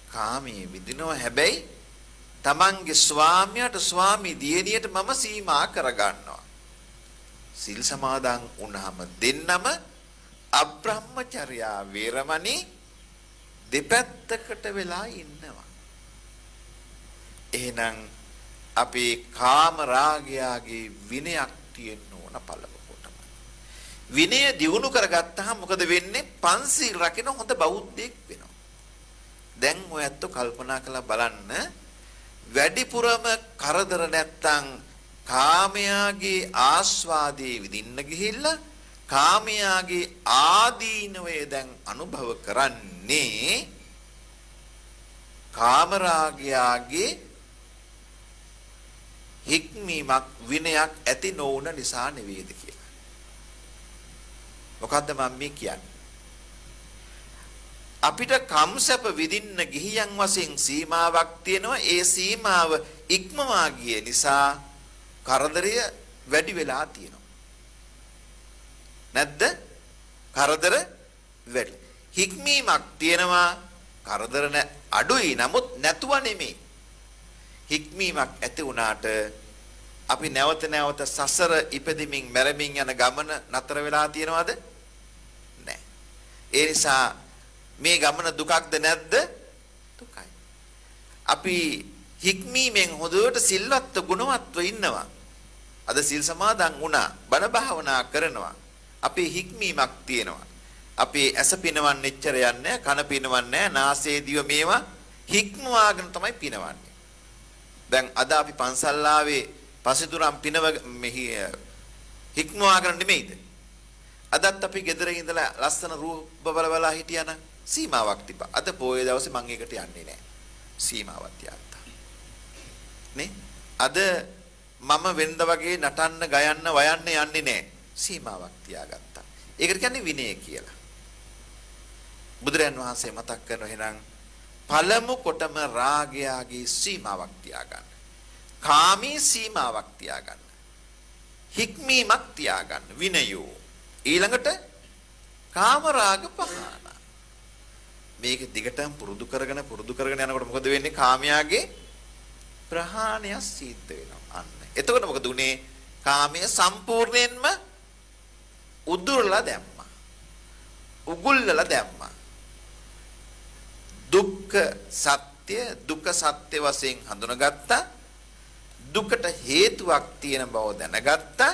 කාමී විදිනවා හැබැයි තමන්ගේ ස්වාමියාට ස්වාමී දියණියට මම සීමා කරගන්නවා. සිල් සමාදන් වුණාම දෙන්නම අබ්‍රහ්මචර්යා වේරමණී දෙපැත්තකට වෙලා ඉන්නවා. එහෙනම් අපේ කාම රාගයාගේ විනයක් තියෙන්න ඕන පළමුවටම. විනය දියුණු කරගත්තාම මොකද වෙන්නේ? පන්සිල් රකින්න හොඳ බෞද්ධයෙක් වෙනවා. දැන් ඔයත් කල්පනා කරලා බලන්න වැඩිපුරම කරදර නැත්තම් කාමයාගේ ආස්වාදයේ විඳින්න ගිහිල්ලා කාමයාගේ ආදීනවය දැන් අනුභව කරන්නේ කාමරාගයාගේ හික්මීමක් විනයක් ඇති නොවුන නිසා නෙවෙයිද කියලා. මොකද්ද මම මේ කියන්නේ? අපිට කම්සප විඳින්න ගිහියන් වශයෙන් සීමාවක් තියෙනවා. ඒ සීමාව ඉක්මවා ගිය නිසා කරදරය වැඩි වෙලා තියෙනවා. නැද්ද? කරදර වැඩි. හික්මීමක් තියෙනවා. කරදර අඩුයි. නමුත් නැතුව නෙමෙයි. හික්මීමක් ඇති වුණාට අපි නැවත නැවත සසර ඉපදෙමින් මැරෙමින් යන ගමන නතර වෙලා තියෙනවද? නැහැ. ඒ නිසා මේ ගමන දුකක්ද නැද්ද? දුකයි. අපි හික්මීමෙන් හොඳට සිල්වත් ගුණවත්ව ඉන්නවා. අද සිල් සමාදන් වුණා, බණ භාවනා කරනවා. අපේ හික්මීමක් තියෙනවා. අපේ ඇස පිනවන්න එච්චර යන්නේ, කන පිනවන්නේ, නාසය දිව මේවා හික්මවාගෙන තමයි පිනවන්නේ. දැන් අද අපි පන්සල් ආවේ පසිතුරම් පිනව මෙහි හික්මවාගෙන නෙමෙයිද? අදත් අපි ගෙදර ඉඳලා ලස්සන රූප බලබලා හිටියානම් සීමාවක් තිබ්බා. අද පොයේ දවසේ මම ඒකට යන්නේ නැහැ. සීමාවක් තියාගත්තා. නේ? අද මම වෙනද වගේ නටන්න, ගයන්න, වයන්න යන්නේ නැහැ. සීමාවක් තියාගත්තා. ඒකට කියන්නේ විනය කියලා. බුදුරයන් වහන්සේ මතක් කරන එහෙනම් පළමු කොටම රාගයාගේ සීමාවක් තියාගන්න. කාමී සීමාවක් තියාගන්න. හික්මීමක් තියාගන්න. විනයෝ. ඊළඟට කාම රාග පහන. මේක දිගටම පුරුදු කරගෙන යනකොට මොකද වෙන්නේ? කාමයාගේ ප්‍රහාණය සිද්ධ වෙනවා. අන්න. එතකොට මොකද උනේ? කාමය සම්පූර්ණයෙන්ම උදුරලා දැම්මා. උගුල්ලලා දැම්මා. දුක්ඛ සත්‍ය වශයෙන් හඳුනාගත්තා. දුකට හේතුවක් තියෙන බව දැනගත්තා.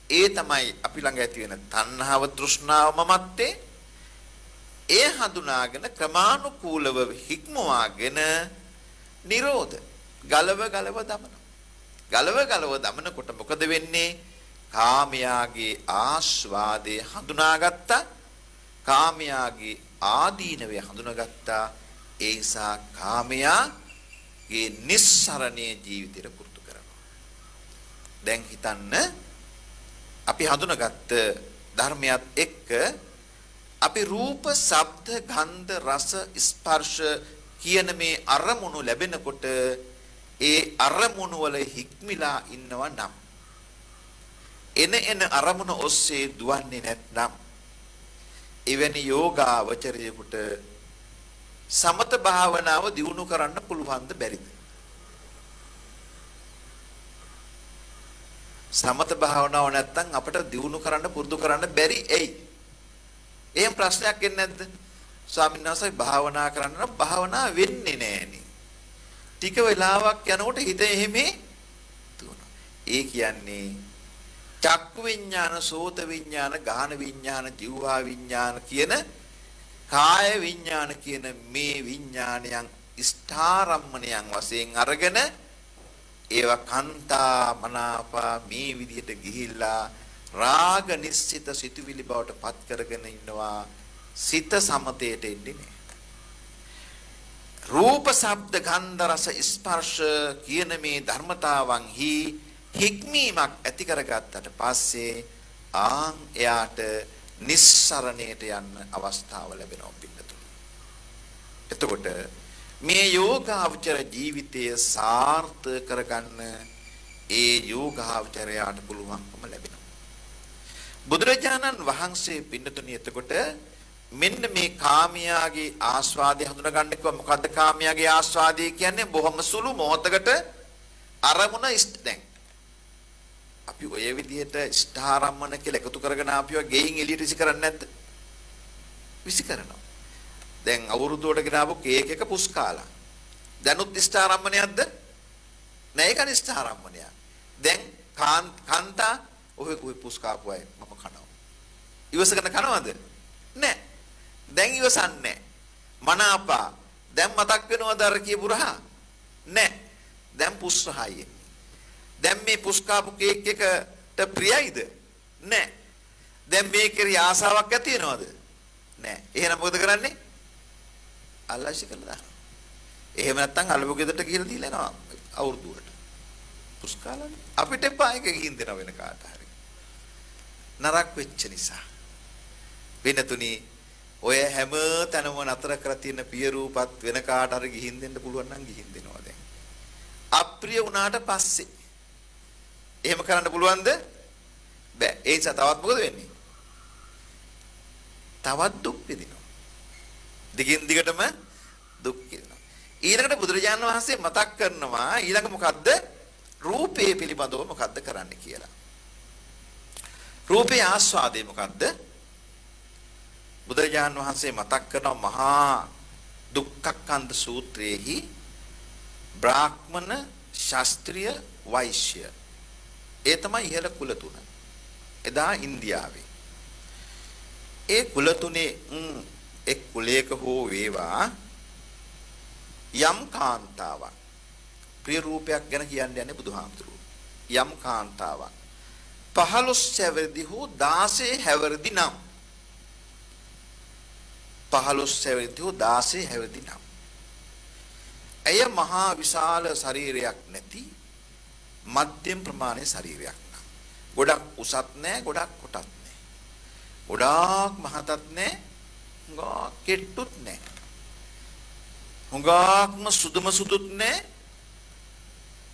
ඒ තමයි අපි ළඟ ඇති වෙන තණ්හාව, තෘෂ්ණාව, මමත්තේ. ඒ හඳුනාගෙන ක්‍රමානුකූලව හික්මවාගෙන නිරෝධ ගලව දමනකොට මොකද වෙන්නේ? කාමයාගේ ආස්වාදයේ හඳුනාගත්තා, කාමයාගේ ආදීනවේ හඳුනාගත්තා. ඒ නිසා කාමයාගේ නිස්සරණයේ ජීවිතයට පුරුදු කරනවා. දැන් හිතන්න අපි හඳුනාගත්ත ධර්මයක් එක්ක අපි රූප, ශබ්ද, ගන්ධ, රස, ස්පර්ශ කියන මේ අරමුණු ලැබෙනකොට ඒ අරමුණු වල හික්මිලා ඉන්නවා නම් එන අරමුණ ඔස්සේ දුවන්නේ නැත්නම් එවැනි යෝගාවචරයෙකුට සමත භාවනාව දියුණු කරන්න පුළුවන්ද බැරිද? සමත භාවනාව නැත්තම් අපිට දියුණු කරන්න පුරුදු කරන්න බැරි ඇයි? එහෙම ප්‍රශ්නයක් එන්නේ නැද්ද? ස්වාමීන් වහන්සේ භාවනා කරන්න නම් භාවනා වෙන්නේ නැහෙනි. ටික වෙලාවක් යනකොට හිත එහෙම දුවනවා. ඒ කියන්නේ චක්කු විඥාන, සෝත විඥාන, ගාහන විඥාන, જીවහා විඥාන කියන කාය විඥාන කියන මේ විඥානයන් ස්ථාරම්මණයන් වශයෙන් අරගෙන ඒවා කන්තා මනාපා මේ විදිහට ගිහිල්ලා රාග නිශ්චිත සිතුවිලි බවට පත් කරගෙන ඉන්නවා. සිත සමතයට එන්නේ නැහැ. රූප, ශබ්ද, ගන්ධ, රස, ස්පර්ශ කියන මේ ධර්මතාවන්හි හික්මීමක් ඇති කරගත්තට පස්සේ එයාට නිස්සරණයට යන්න අවස්ථාව ලැබෙනවා පිටුතුනි. එතකොට මේ යෝගාවචර ජීවිතය සාර්ථක කරගන්න ඒ යෝගාවචරයට පුළුවන්කම ලැබෙනවා. බුදුරජාණන් වහන්සේ පිටුතුනි එතකොට මෙන්න මේ කාමයාගේ ආස්වාදය හඳුනගන්න කිව්වා. මොකද්ද කාමයාගේ ආස්වාදය කියන්නේ? බොහොම සුළු මොහොතකට අරමුණ දැන් අපි ඔය විදිහට ස්ථාරම්මන කියලා එකතු කරගෙන ආපියව ගෙයින් එළියට විසි කරන්නේ නැද්ද? විසි කරනවා. දැන් අවුරුද්දකට ගෙනාවු කේක් එක පුස් කාලා. දැනුත් ස්ථාරම්මනයක්ද? නෑ ඒක ස්ථාරම්මනයක්. දැන් කාන්තා ඔය පුස් කාපු අය මම කනවා. ඉවසගෙන කනවද? නෑ. දැන් ඉවසන්නේ මනාපා දැන් මතක් වෙනවද අර කියපු රහ? නෑ. දැන් පුස් රහයි. දැන් මේ පුස්කාපු කේක් එකට ප්‍රියයිද? නෑ. දැන් මේකේ ආසාවක් ඇති වෙනවද? නෑ. එහෙනම් මොකද කරන්නේ? අල්ලාශි කළා. එහෙම නැත්නම් අලුබු ගෙදරට ගිහලා දීලා යනවා අවුරුදුවට. පුස්කාලනේ. අපිට එපා එක ගිහින් දෙනවා වෙන කාට හරි. නරක වෙච්ච නිසා. වෙනතුනි ඔය හැම තැනම නතර කර තියෙන පිය රූපත් වෙන කාට හරි ගිහින් දෙන්න පුළුවන් නම් ගිහින් දෙනවා දැන්. අප්‍රිය වුණාට පස්සේ එහෙම කරන්න පුළුවන්ද? බෑ. ඒ නිසා තවත් මොකද වෙන්නේ? තවත් දුක් විඳිනවා. දිගින් දිගටම දුක් විඳිනවා. ඊළඟට බුදුරජාණන් වහන්සේ මතක් කරනවා ඊළඟ මොකද්ද? රූපේ පිළිබඳව මොකද්ද කරන්න කියලා. රූපේ ආස්වාදේ මොකද්ද? බුදුරජාණන් වහන්සේ මතක් කරන මහා දුක්ඛකන්ද සූත්‍රයේහි බ්‍රාහ්මණ, ශාස්ත්‍රීය, වෛශ්‍ය ඒ තමයි ඉහළ කුල තුන. එදා ඉන්දියාවේ. ඒ කුල තුනේ එක් කුලයක හෝ වේවා යම් කාන්තාවක් ප්‍රිය රූපයක් ගැන කියන්නේ බුදුහාමුදුරුවෝ. යම් කාන්තාවක් 15 හැවිරිදි හෝ 16 හැවිරිදි නම් 15 හැවිරිදි හෝ 16 හැවිරිදි නම් එය මහා විශාල ශරීරයක් නැති මධ්‍යම ප්‍රමාණයේ ශරීරයක් නම් ගොඩක් උසත් නැහැ ගොඩක් කොටත් නැහැ ගොඩාක් මහතත් නැහැ හුඟක් කෙට්ටුත් නැහැ හුඟක්ම සුදුත් නැහැ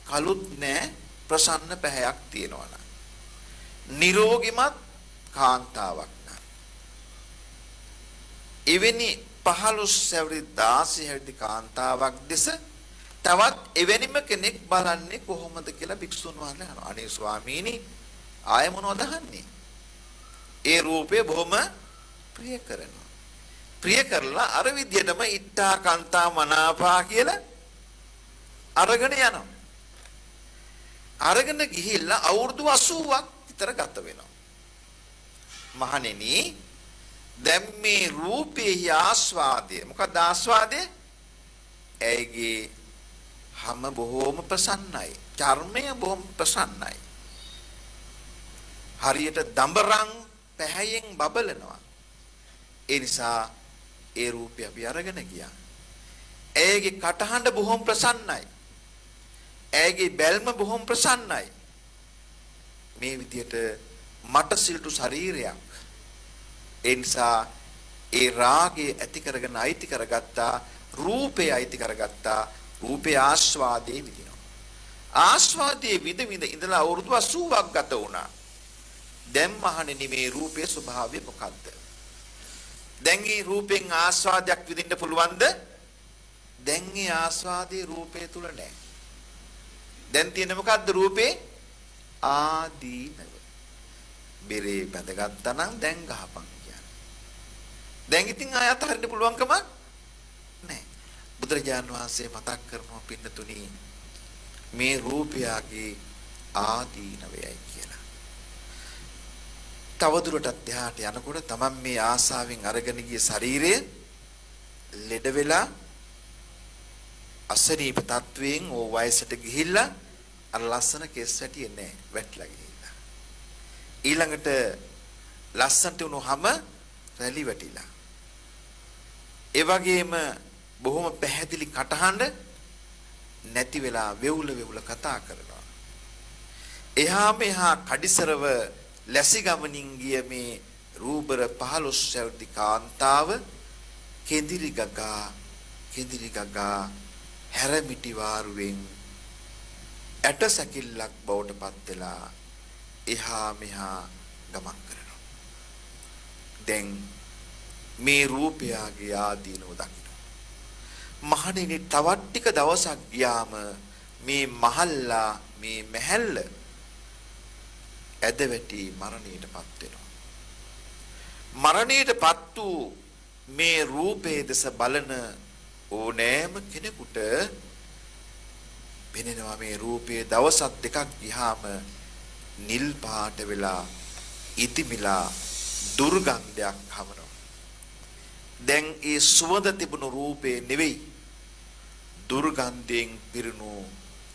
කළුත් නැහැ ප්‍රසන්න පැහැයක් තියෙනවා නම් නිරෝගිමත් කාන්තාවක් නම් එවැනි 15 හැවිරිදි 16 හැවිරිදි කාන්තාවක් දෙස තවත් එවැනිම කෙනෙක් බලන්නේ කොහොමද කියලා භික්ෂුන් වහන්සේ අහනවා. අනේ ස්වාමීනි ආය මොනවද අහන්නේ? ඒ රූපේ බොහොම ප්‍රිය කරනවා. ප්‍රිය කරලා අර විදියටම ඉත්තා කාන්තා මනාපා කියලා අරගෙන යනවා. අරගෙන ගිහිල්ලා අවුරුදු 80ක් විතර ගත වෙනවා. මහණෙනි දැන් මේ රූපේ ආස්වාදය. මොකක්ද ආස්වාදය? ඇයිගේ හැම බොහෝම ප්‍රසන්නයි. චර්මය බොහොම ප්‍රසන්නයි. හරියට දඹරන් පැහැයෙන් බබලනවා. ඒ නිසා ඒ රූපය අපි අරගෙන ගියා. ඇයගේ කටහඬ බොහොම ප්‍රසන්නයි. ඇයගේ බැල්ම බොහොම ප්‍රසන්නයි. මේ විදියට මට සිල්ටු ශරීරයක්. ඒ නිසා ඒ රාගය ඇති කරගෙන අයිති කරගත්තා, රූපය අයිති කරගත්තා, රූපේ ආස්වාදයේ විඳිනවා. ආස්වාදයේ විඳ ඉඳලා අවුරුදු 80ක් ගත වුණා. දැන් මහණෙනි මේ රූපයේ ස්වභාවය මොකද්ද? දැන් මේ රූපෙන් ආස්වාදයක් විඳින්න පුළුවන්ද? දැන් මේ ආස්වාදයේ රූපය තුල නැහැ. දැන් තියෙන මොකද්ද රූපේ? ආදීනව. බෙරේ බැඳගත්තා නම් දැන් ගහපන් කියන්නේ. දැන් ඉතින් ආයත හරින්න පුළුවන්කම නැහැ. බුදුරජාන් වහන්සේ මතක් කරනවා පින්නතුනි මේ රූපයගේ ආදීනවයයි කියලා. තවදුරටත් එහාට යනකොට තමන් මේ ආසාවෙන් අරගෙන ගිය ශරීරය ලෙඩ වෙලා අසනීප තත්වයෙන් ඕ වයසට ගිහිල්ලා අර ලස්සන කෙස් වැටියේ නැහැ වැටලා ගිහිල්ලා. ඊළඟට ලස්සන්ට උණු හැම රැලි වැටිලා. ඒ වගේම බොහොම පැහැදිලි කටහඬ නැති වෙලා වෙවුල කතා කරනවා. එහා මෙහා කඩිසරව ලැසි ගමනින් ගිය මේ රූබර 15 සැවටි කාන්තාව කෙඳිරි ගගා හැරමිටි වාරුවෙන් ඇට සැකිල්ලක් බවට පත් වෙලා එහා මෙහා ගමන් කරනවා. දැන් මේ රූපයගේ ආදීනව දකින්න. මහණෙනි තවත් ටික දවසක් ගියාම මේ මහල්ලා මේ මැහැල්ල ඇදවැටි මරණයටපත් වෙනවා. මරණයටපත් වූ මේ රූපේ දෙස බලන ඕනෑම කෙනෙකුට පෙනෙනවා මේ රූපයේ දවසක් දෙකක් ගියාම නිල් පාට වෙලා ඉතිමිලා දුර්ගන්ධයක් හමනවා. දැන් ඒ සුවඳ තිබුණු රූපේ නෙවෙයි දුර්ගන්ධයෙන් පිරුණු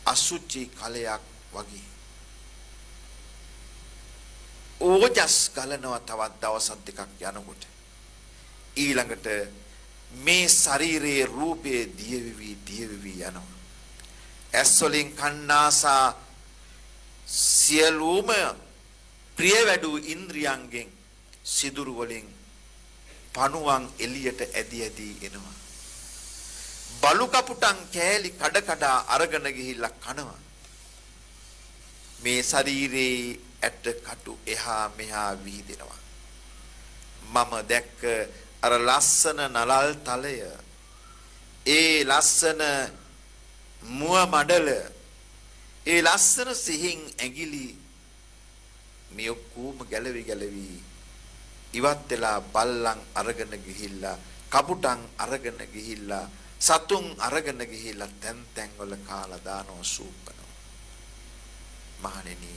අසුචි කලයක් වගේ. ඕජස් ගලනවා තවත් දවසක් දෙකක් යනකොට. ඊළඟට මේ ශරීරයේ රූපයේ දියවිවි යනවා. ඇස් වලින් කන්නාසා සියලුම ප්‍රිය වැඩු ඉන්ද්‍රියයන්ගෙන් සිදුරු වලින් පණුවන් එළියට ඇදි එනවා. බලු කපුටන් කෑලි කඩ අරගෙන ගිහිල්ලා කනවා. මේ ශරීරේ ඇට කටු එහා මෙහා විහිදෙනවා. මම දැක්ක අර ලස්සන නලල් තලය, ඒ ලස්සන මුව මඩල, ඒ ලස්සන සිහින් ඇඟිලි මේ ඔක්කොම ගැලවි ඉවත් වෙලා බල්ලන් අරගෙන ගිහිල්ලා, කපුටන් අරගෙන ගිහිල්ලා, සතුන් අරගෙන ගිහිල්ලා තැන් වල කාලා දානවා සූපනවා. මහණෙනි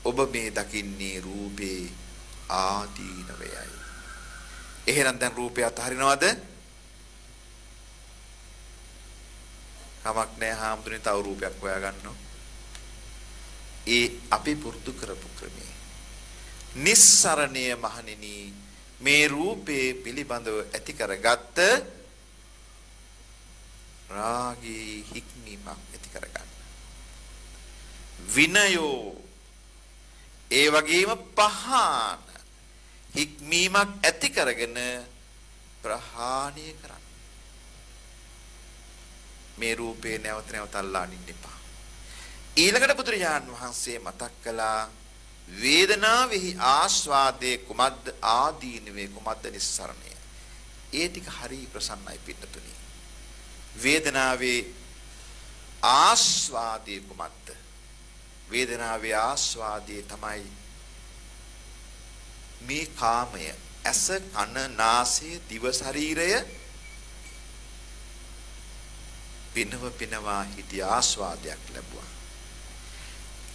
ඔබ මේ දකින්නේ රූපේ ආදීනවයයි. එහෙනම් දැන් රූපය අතහරිනවද? කමක් නැහැ හාමුදුරනේ තව රූපයක් හොයාගන්නවා. ඒ අපි පුරුදු කරපු ක්‍රමේ. නිස්සරණය මහණෙනි මේ රූපේ පිළිබඳව ඇති කරගත්ත රාගී හික්මීමක් ඇති කරගන්න. විනයෝ ඒ වගේම පහන හික්මීමක් ඇති කරගෙන ප්‍රහාණය කරන්න. මේ රූපේ නැවත අල්ලානින්න එපා. ඊළඟට බුදුරජාණන් වහන්සේ මතක් කළා වේදනාවෙහි ආස්වාදයේ කුමද්ද ආදීනවේ කුමද්ද නිස්සරණය. ඒ ටික හරි ප්‍රසන්නයි පිටතුනි. වේදනාවේ ආස්වාදයේ කුමද්ද? වේදනාවේ ආස්වාදයේ තමයි මේ කාමය, ඇස කන නාසය දිව ශරීරය පිනවා හිටි ආස්වාදයක් ලැබුවා.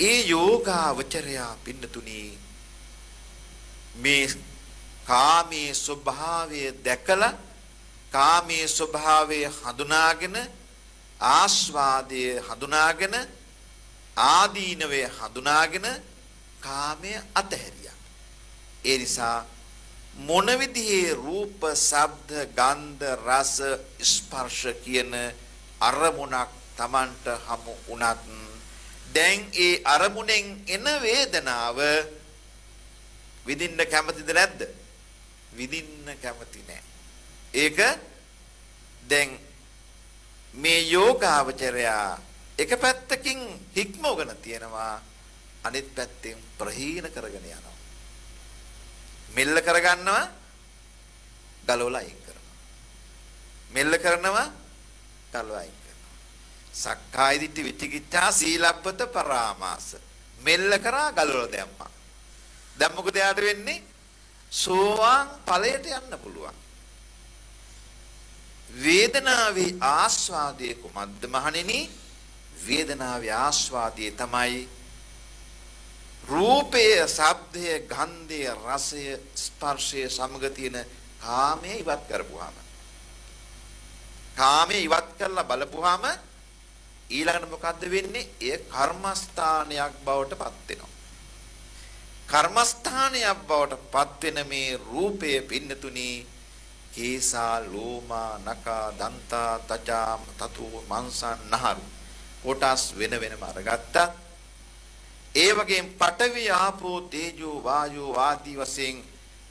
ඒ යෝගාවචරයා පින්නතුනි මේ කාමයේ ස්වභාවය දැකලා කාමයේ ස්වභාවය හඳුනාගෙන ආස්වාදයේ හඳුනාගෙන ආදීනවේ හඳුනාගෙන කාමයේ අතහැරියා. ඒ නිසා මොන විදිහේ රූප, ශබ්ද, ගන්ධ, රස, ස්පර්ශ කියන අරමුණක් Tamanට හමු වුණත් දැන් ඒ අරමුණෙන් එන වේදනාව විඳින්න කැමතිද නැද්ද? විඳින්න කැමති නැහැ. ඒක දැන් මේ යෝගාවචරයා එක පැත්තකින් හික්මවගෙන තියෙනවා, අනිත් පැත්තෙන් ප්‍රහීන කරගෙන යනවා. මෙල්ල කරගන්නවා, ගලවලා අයින් කරනවා. මෙල්ල කරනවා, ගලවලා අයින් කරනවා. සක්කාය දිට්ඨි විචිකිච්ඡා සීලබ්බත පරාමාස. මෙල්ල කරා, ගලවලා දැම්මා. දැන් මොකද යාට වෙන්නේ? සෝවාන් ඵලයට යන්න පුළුවන්. වේදනාවේ ආස්වාදයේ කුමද්ද මහණෙනි? වේදනාවේ ආස්වාදයේ තමයි රූපය, ශබ්දය, ගන්ධය, රසය, ස්පර්ශය සමග තියෙන කාමයේ ඉවත් කරපුවාම, කාමයේ ඉවත් කරලා බලපුවාම ඊළඟට මොකද්ද වෙන්නේ? එය කර්මස්ථානයක් බවට පත් වෙනවා. කර්මස්ථානයක් බවට පත් වෙන මේ රූපය පින්නතුනි කේසා, ලෝමා, නකා, දන්තා, තචා, තතු, මාංශා, නහරු කොටස් වෙන වෙනම අරගත්තා. ඒ වගේම පඨවි, ආපෝ, තේජෝ, වායෝ ආදී වශයෙන්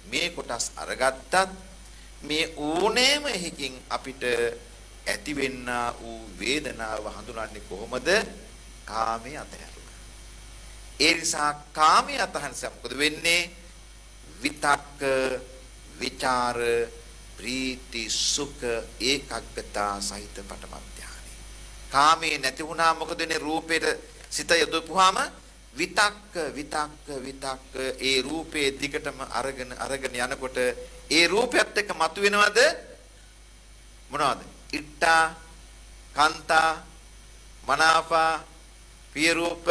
මේ කොටස් අරගත්තත් මේ ඕනෑම එකකින් අපිට ඇතිවෙන්නා වූ වේදනාව හඳුනන්නේ කොහොමද? කාමයේ අතහැරලා. ඒ නිසා කාමයේ අතහැරලා මොකද වෙන්නේ? විතක්ක, විචාර, ප්‍රීති, සුඛ, ඒකග්ගතා සහිත පඨම ධානය. කාමයේ නැති වුණා මොකද වෙන්නේ? රූපේට සිත යොදපුවාම විතක්ක ඒ රූපේ දිගටම අරගෙන යනකොට ඒ රූපයත් එක්ක මතුවෙනවද මොනවද? ඉට්ඨා, කාන්තා, මනාපා, පිය රූප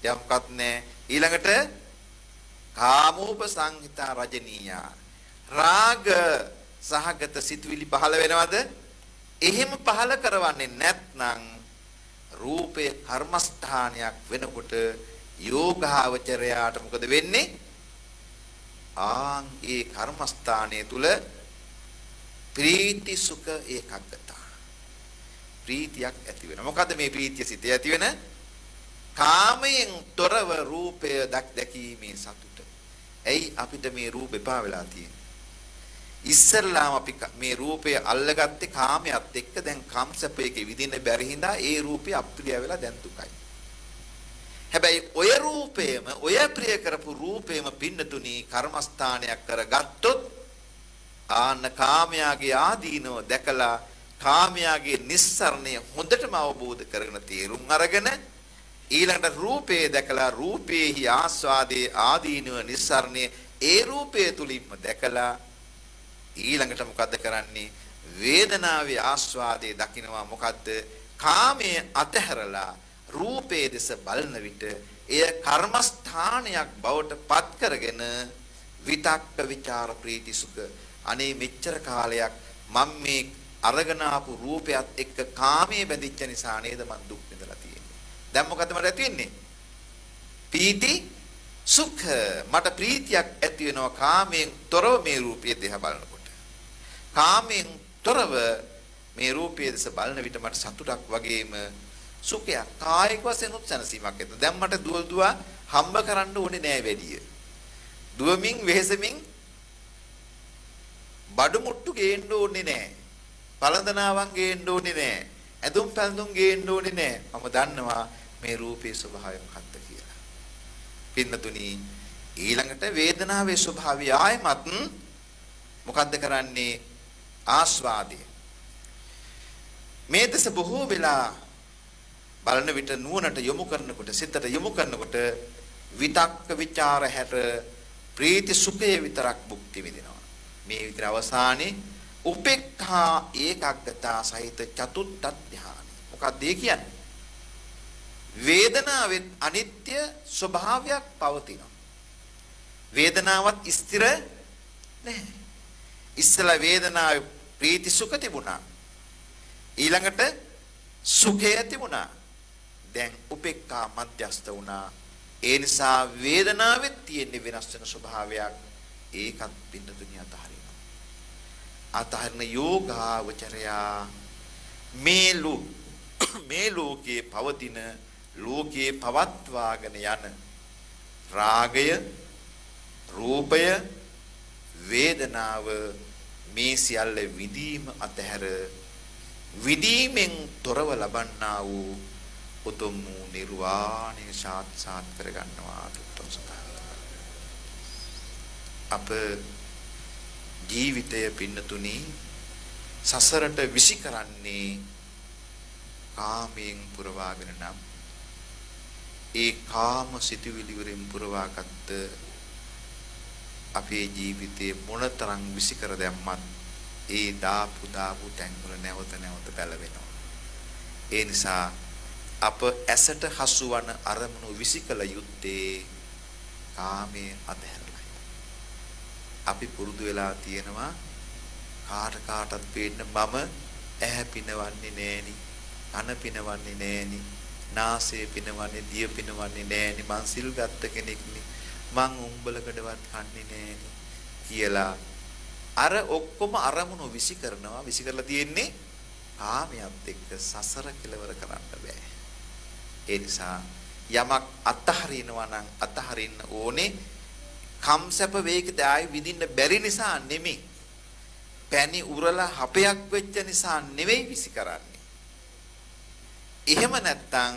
යම්කත් නැහැ. ඊළඟට කාමෝප සංහිතා රජනීයා, රාග සහගත සිතුවිලි පහළ වෙනවද? එහෙම පහළ කරවන්නේ නැත්නම් රූපේ කර්මස්ථානයක් වෙනකොට යෝගාවචරයාට මොකද වෙන්නේ? ඒ කර්මස්ථානයේ තුල ප්‍රීති, සුඛ, ඒකග්ගතා ප්‍රීතියක් ඇති වෙනවා. මොකද්ද මේ ප්‍රීතිය සිතේ ඇති වෙන? කාමයෙන් තොරව රූපය දැකීමේ සතුට. ඇයි අපිට මේ රූප එපා වෙලා තියෙන්නේ? ඉස්සල්ලාම අපි මේ රූපය අල්ලගත්තේ කාමයට එක්ක. දැන් කාමසපේකේ විදින්න බැරි හින්දා ඒ රූපය අප්‍රිය වෙලා දැන් දුකයි. හැබැයි ඔය රූපේම, ඔය ප්‍රිය කරපු රූපේම පින්නතුණි කර්මස්ථානයක් කරගත්තොත් ආන්න කාමයාගේ ආදීනව දැකලා කාමයාගේ නිස්සරණය හොඳටම අවබෝධ කරගෙන තේරුම් අරගෙන ඊළඟට රූපේ දැකලා රූපේහි ආස්වාදයේ ආදීනව නිස්සරණය ඒ රූපය තුලින්ම දැකලා ඊළඟට මොකද්ද කරන්නේ? වේදනාවේ ආස්වාදයේ දකින්නවා. මොකද්ද? කාමයේ අතහැරලා රූපයේ දෙස බලන විට එය කර්මස්ථානයක් බවට පත් කරගෙන විතක්ක, විචාර, ප්‍රීති, සුඛ. අනේ මෙච්චර කාලයක් මම මේ අරගෙන ආපු රූපයත් එක්ක කාමයේ බැඳිච්ච නිසා නේද මම දුක් විඳලා තියෙන්නේ. දැන් මොකද්ද මට ඇති වෙන්නේ? ප්‍රීති, සුඛ. මට ප්‍රීතියක් ඇති වෙනවා කාමයෙන් තොරව මේ රූපය දිහා බලනකොට. කාමයෙන් තොරව මේ රූපයේ දෙස බලන විට මට සතුටක් වගේම සුඛයක්, කායික වශයෙන් උත්සනසීමක් එතන. දැන් මට දුව හම්බ කරන්න ඕනේ නෑ වැඩිය. දුවමින් වෙහෙසමින් බඩු මුට්ටු ගේන්න ඕනේ නෑ. පළඳනාවන් ගේන්න ඕනේ නෑ. ඇඳුම් පැළඳුම් ගේන්න ඕනේ නෑ. මම දන්නවා මේ රූපේ ස්වභාවය මොකක්ද කියලා. පින්නතුනි ඊළඟට වේදනාවේ ස්වභාවය ආයමත් මොකද්ද කරන්නේ? ආස්වාදය. මේ දෙස බොහෝ වෙලා බලන විට නුවණට යොමු කරනකොට, සිතට යොමු කරනකොට විතක්ක, විචාර හැට ප්‍රීති, සුඛය විතරක් භුක්ති විඳිනවා. මේ විතර අවසානයේ උපේක්ඛා, ඒකග්ගතා සහිත චතුත්ථ ධානය. මොකක්ද ඒ කියන්නේ? වේදනාවෙත් අනිත්‍ය ස්වභාවයක් පවතිනවා. වේදනාවත් ස්ථිර නැහැ. ඉස්සලා වේදනාවේ ප්‍රීති සුඛ තිබුණා. ඊළඟට සුඛය තිබුණා. දැන් උපේක්ඛා මධ්‍යස්ත වුණා. ඒ නිසා වේදනාවෙත් තියෙන වෙනස් වෙන ස්වභාවයක්. ඒකත් පින්නතුණිය අතහරිනවා. අතහරින යෝගාවචරයා මේ ලෝකයේ පවතින ලෝකයේ පවත්වාගෙන යන රාගය, රූපය, වේදනාව මේ සියල්ල විදීම අතහැර විදීමෙන් තොරව ලබන්නා වූ උතුම් නිර්වාණය සාක්ෂාත් කරගන්නවා. අප ජීවිතය පින්නතුනි සසරට විසි කරන්නේ කාමයෙන් පුරවාගෙන නම් ඒ කාම සිතුවිලි වලින් පුරවාගත්ත අපේ ජීවිතේ මොනතරම් විසි කර දැම්මත් ඒ දාපු තැන්වල නැවත පැලවෙනවා. ඒ නිසා අප ඇසට හසුවන අරමුණු විසි කළ යුත්තේ කාමයේ අතහැරලා. අපි පුරුදු වෙලා තියෙනවා කාටත් පේන්න මම ඇහැ පිනවන්නේ නෑනි, කන පිනවන්නේ නෑනි, නාසය පිනවන්නේ, දිය පිනවන්නේ නෑනි, මං සිල් ගත්ත කෙනෙක්නි, මං උඹලකඩවත් කන්නේ නෑනි කියලා අර ඔක්කොම අරමුණු විසි කරනවා. විසි කරලා තියෙන්නේ කාමයට එක්ක සසර කෙලවර කරන්න බෑ. ඒ නිසා යමක් අතහරිනවා නම් අතහරින්න ඕනේ කම්සප වේගිත ආයි විඳින්න බැරි නිසා නෙමෙයි. පැණි උරලා හපයක් වෙච්ච නිසා නෙවෙයි විසි කරන්නේ. එහෙම නැත්තම්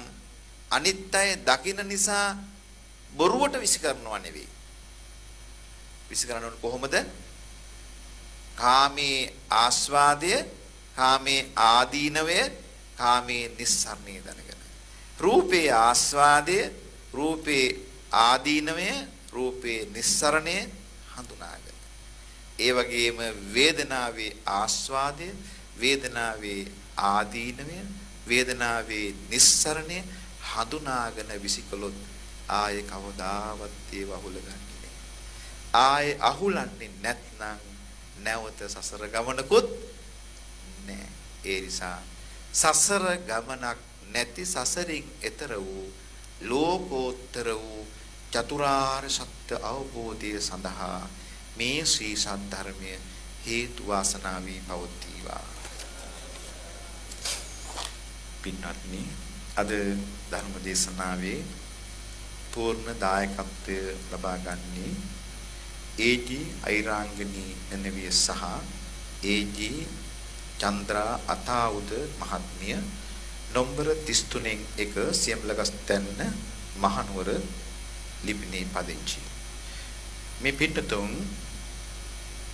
අනිත් අය දකින නිසා බොරුවට විසි කරනවා නෙවෙයි. විසි කරනවනේ කොහොමද? කාමේ ආස්වාදය, කාමේ ආදීනවය, කාමේ නිස්සරණය දැනගෙන. රූපේ ආස්වාදය, රූපේ ආදීනවය, රූපේ නිස්සරණය හඳුනාගන්න. ඒ වගේම වේදනාවේ ආස්වාදය, වේදනාවේ ආදීනවය, වේදනාවේ නිස්සරණය හඳුනාගෙන විසිකලොත් ආයේ කවදාවත් ඒව අහුලගන්නේ නැහැ. ආයේ අහුලන්නේ නැත්නම් නැවත සසර ගමනකුත් නැහැ. ඒ නිසා සසර ගමනක් නැති සසරින් එතර වූ ලෝකෝත්තර වූ චතුරාර්ය සත්‍ය අවබෝධය සඳහා මේ ශ්‍රී සද්ධර්මය හේතු වාසනා වී පවතිවා. පින්වත්නි, අද ධර්ම දේශනාවේ පූර්ණ දායකත්වය ලබා ගන්නේ ඒජී අයිරාංගනී එනවිය සහ ඒජී චන්ද්‍රා අතාවුද මහත්මිය නම්බර 33 1 සියම්ලගස්තැන්න මහනුවර ලිපිනේ පදිංචි. මේ පිටතුන්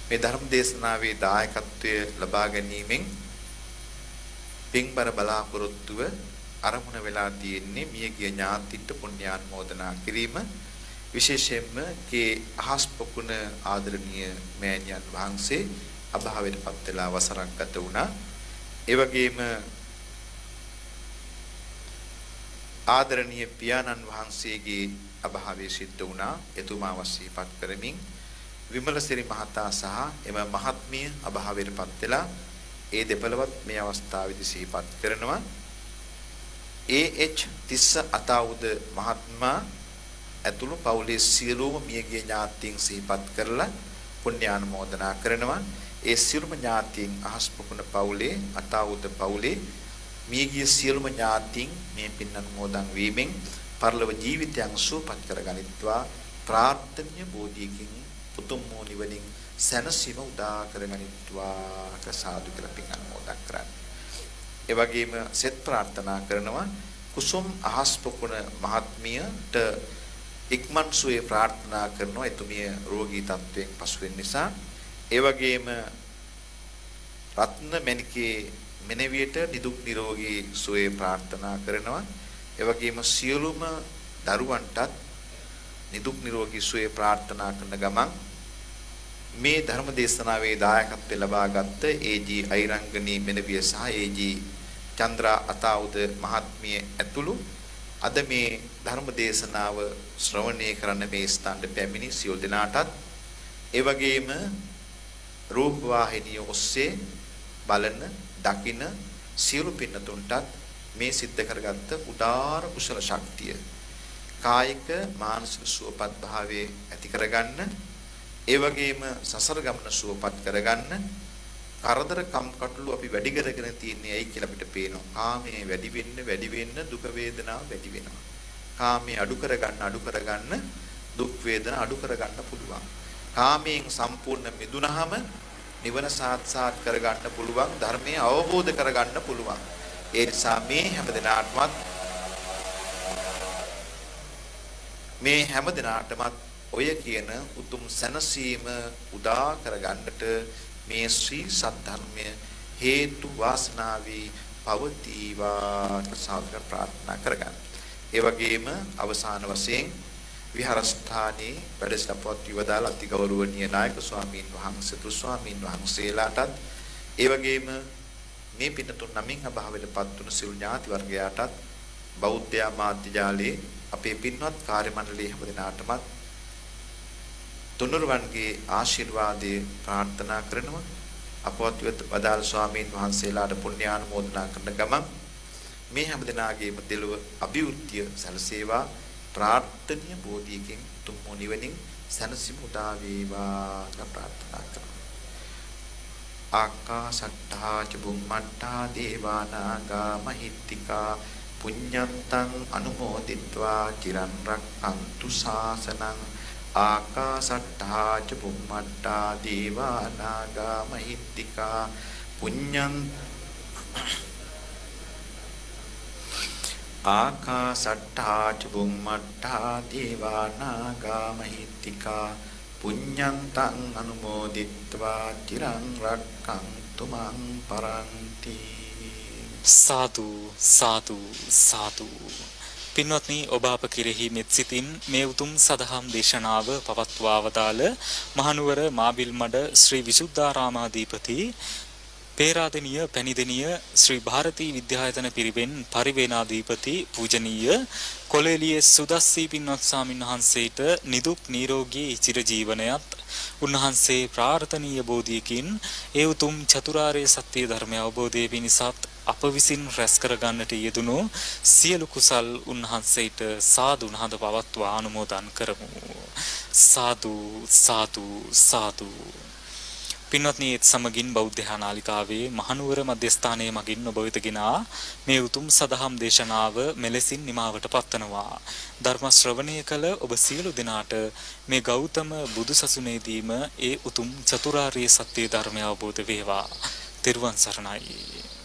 මේ ධර්ම දේශනාවේ දායකත්වය ලබා ගැනීමෙන් පින්බර බලාපොරොත්තුව අරමුණ වෙලා තියෙන්නේ මියගිය ඥාතින්ට පුණ්‍යානුමෝදනා කිරීම. විශේෂයෙන්ම කේ අහස් පොකුණ ආදරණීය මෑණියන් වහන්සේ අභාවයට පත් වෙලා වසරක් ගත වුණා. ඒ වගේම ආදරණීය පියාණන් වහන්සේගේ අභාවය සිද්ධ වුණා. එතුමා වශීපත් කරමින් විමලසිරි මහතා සහ එම මහත්මිය අභාවයට පත් වෙලා ඒ දෙපළවත් මේ අවස්ථාවේදී සිහිපත් කරනවා. තිස්ස අතාවුද මහත්මයා ඇතුළු පවුලේ සියලුම මියගිය ඥාතීන් සිහිපත් කරලා පුණ්‍යානුමෝදනා කරනවා. ඒ සියලුම ඥාතීන් අහස් පොකුණ පවුලේ අතාවුද පවුලේ මියගිය සියලුම ඥාතීන් මේ පින් අනුමෝදන් වීමෙන් පරලොව ජීවිතයන් සුවපත් කරගනිත්වා ප්‍රාර්ථනීය බෝධියකින් උතුම් වූ නිවනින් සැනසීම උදා කරගනිත්වා සාදු කියලා පින් අනුමෝදන් කරන්නේ. ඒ වගේම සෙත් ප්‍රාර්ථනා කරනවා කුසුම් අහස් පොකුණ මහත්මියට ඉක්මන් සුවේ ප්‍රාර්ථනා කරනවා. එතුමිය රෝගී තත්වයෙන් පසු වෙන නිසා. ඒ වගේම රත්න මණිකේ මෙනෙවියට නිදුක් නිරෝගී සුවේ ප්‍රාර්ථනා කරනවා. ඒ වගේම සියලුම දරුවන්ටත් නිදුක් නිරෝගී සුවේ ප්‍රාර්ථනා කරන ගමන් මේ ධර්ම දේශනාවේ දායකත්වය ලබාගත් ඒජී අයිරංගනී මෙනවිය සහ ඒජී චන්ද්‍රා අතාවුද මහත්මිය ඇතුළු අද මේ ධර්ම දේශනාව ශ්‍රවණය කරන්න මේ ස්ථානට පැමිණි සියලු දෙනාටත් ඒ වගේම රූප වාහිනිය ඔස්සේ බලන දකින සියලු පින්නතුන්ටත් මේ සිද්ධ කරගත්ත උදාර කුසල ශක්තිය කායික මානසික සුවපත් භාවයේ ඇති කරගන්න ඒ වගේම සසර ගමන සුවපත් කරගන්න කරදර කම්කටොළු අපි වැඩි කරගෙන තියන්නේ ඇයි කියලා අපිට පේනවා. කාමයේ වැඩි වෙන්න දුක වේදනාව වැඩි වෙනවා. කාමයේ අඩු කරගන්න දුක් වේදනා අඩු කරගන්න පුළුවන්. කාමයෙන් සම්පූර්ණ මිදුනහම නිවන සාක්ෂාත් කරගන්න පුළුවන්. ධර්මයේ අවබෝධ කරගන්න පුළුවන්. ඒ නිසා මේ හැම දිනාටමත් ඔය කියන උතුම් සැනසීම උදා කරගන්නට මේ ශ්‍රී සද්ධර්මය හේතු වාසනා වී පවතිවා සාදර ප්‍රාර්ථනා කරගන්න. ඒ වගේම අවසාන වශයෙන් විහාරස්ථානයේ වැඩසටපත් විවදාල අතිගෞරවනීය නායක ස්වාමීන් වහන්සේ තු ස්වාමීන් වහන්සේලාටත් ඒ වගේම මේ පිටතුන් නමින් අභාවයටපත් වුණු සිල් ඥාති වර්ගයාටත් බෞද්ධ මාධ්‍ය ජාලයේ අපේ පින්වත් කාර්ය මණ්ඩලයේ හැම දිනාටමත් තුනුරුවන්ගේ ආශිර්වාදේ ප්‍රාර්ථනා කරනවා. අපවත් වදාළ ස්වාමීන් වහන්සේලාට පුණ්‍යානුමෝදනා කරන ගමන් මේ හැම දිනාගේම දෙලොව අභිවෘද්ධිය සැලසේවා. ප්‍රාර්ථනීය බෝධියකින් තුම් මොනිවනින් සැනසීම උදා වේවා කියලා ප්‍රාර්ථනා කරනවා. ආකාශට්ටා ච බුම්මට්ටා දේවානාගා මහිත්‍තිකා පුඤ්ඤන්තං අනුමෝදිත්වා චිරන් රක්ඛන්තු ශාසනං ආකාශට්ටා ච බුම්මට්ටා දේවානාගා මහිත්‍තිකා පුඤ්ඤං ආකාශට්ටා ච බුම්මට්ටා දේවානාගා මහිත්‍තිකා පුඤ්ඤන්තං අනුමෝදිත්වා චිරං රක්ඛන්තු මං පරන්ති. සාදු සාදු සාදු. පින්වත්නි, ඔබ අප කෙරෙහි මෙත් සිතින් මේ උතුම් සදහම් දේශනාව පවත්වා වදාළ මහනුවර මාබිල්මඩ ශ්‍රී විසුද්ධාරාමාධිපති පේරාදෙණිය පැණිදෙණිය ශ්‍රී ಭಾರತೀ විද්‍යායතන පිරිවෙන් පරිවේනාධිපති පූජනීය කොලෙලියේ සුදස්සී පින්වත් ස්වාමීන් වහන්සේට නිදුක් නිරෝගී චිරජීවනයත් උන්වහන්සේ ප්‍රාර්ථනීය බෝධියකින් ඒ උතුම් චතුරාර්ය සත්‍ය ධර්මය අවබෝධයේ පිණිසත් අප විසින් රැස් කරගන්නට යෙදුණු සියලු කුසල් උන්වහන්සේට සාදු නහඳ පවත්වා අනුමෝදන් කරමු. සාදු සාදු සාදු. පින්වත්නි, ඒත් සමගින් බෞද්ධ නාලිකාවේ මහනුවර මධ්‍යස්ථානයේ මගින් ඔබ වෙත ගෙනා මේ උතුම් සදහම් දේශනාව මෙලෙසින් නිමාවට පත්වනවා. ධර්ම ශ්‍රවණය කළ ඔබ සියලු දෙනාට මේ ගෞතම බුදු සසුනේදීම ඒ උතුම් චතුරාර්ය සත්‍ය ධර්මය අවබෝධ වේවා. තෙරුවන් සරණයි.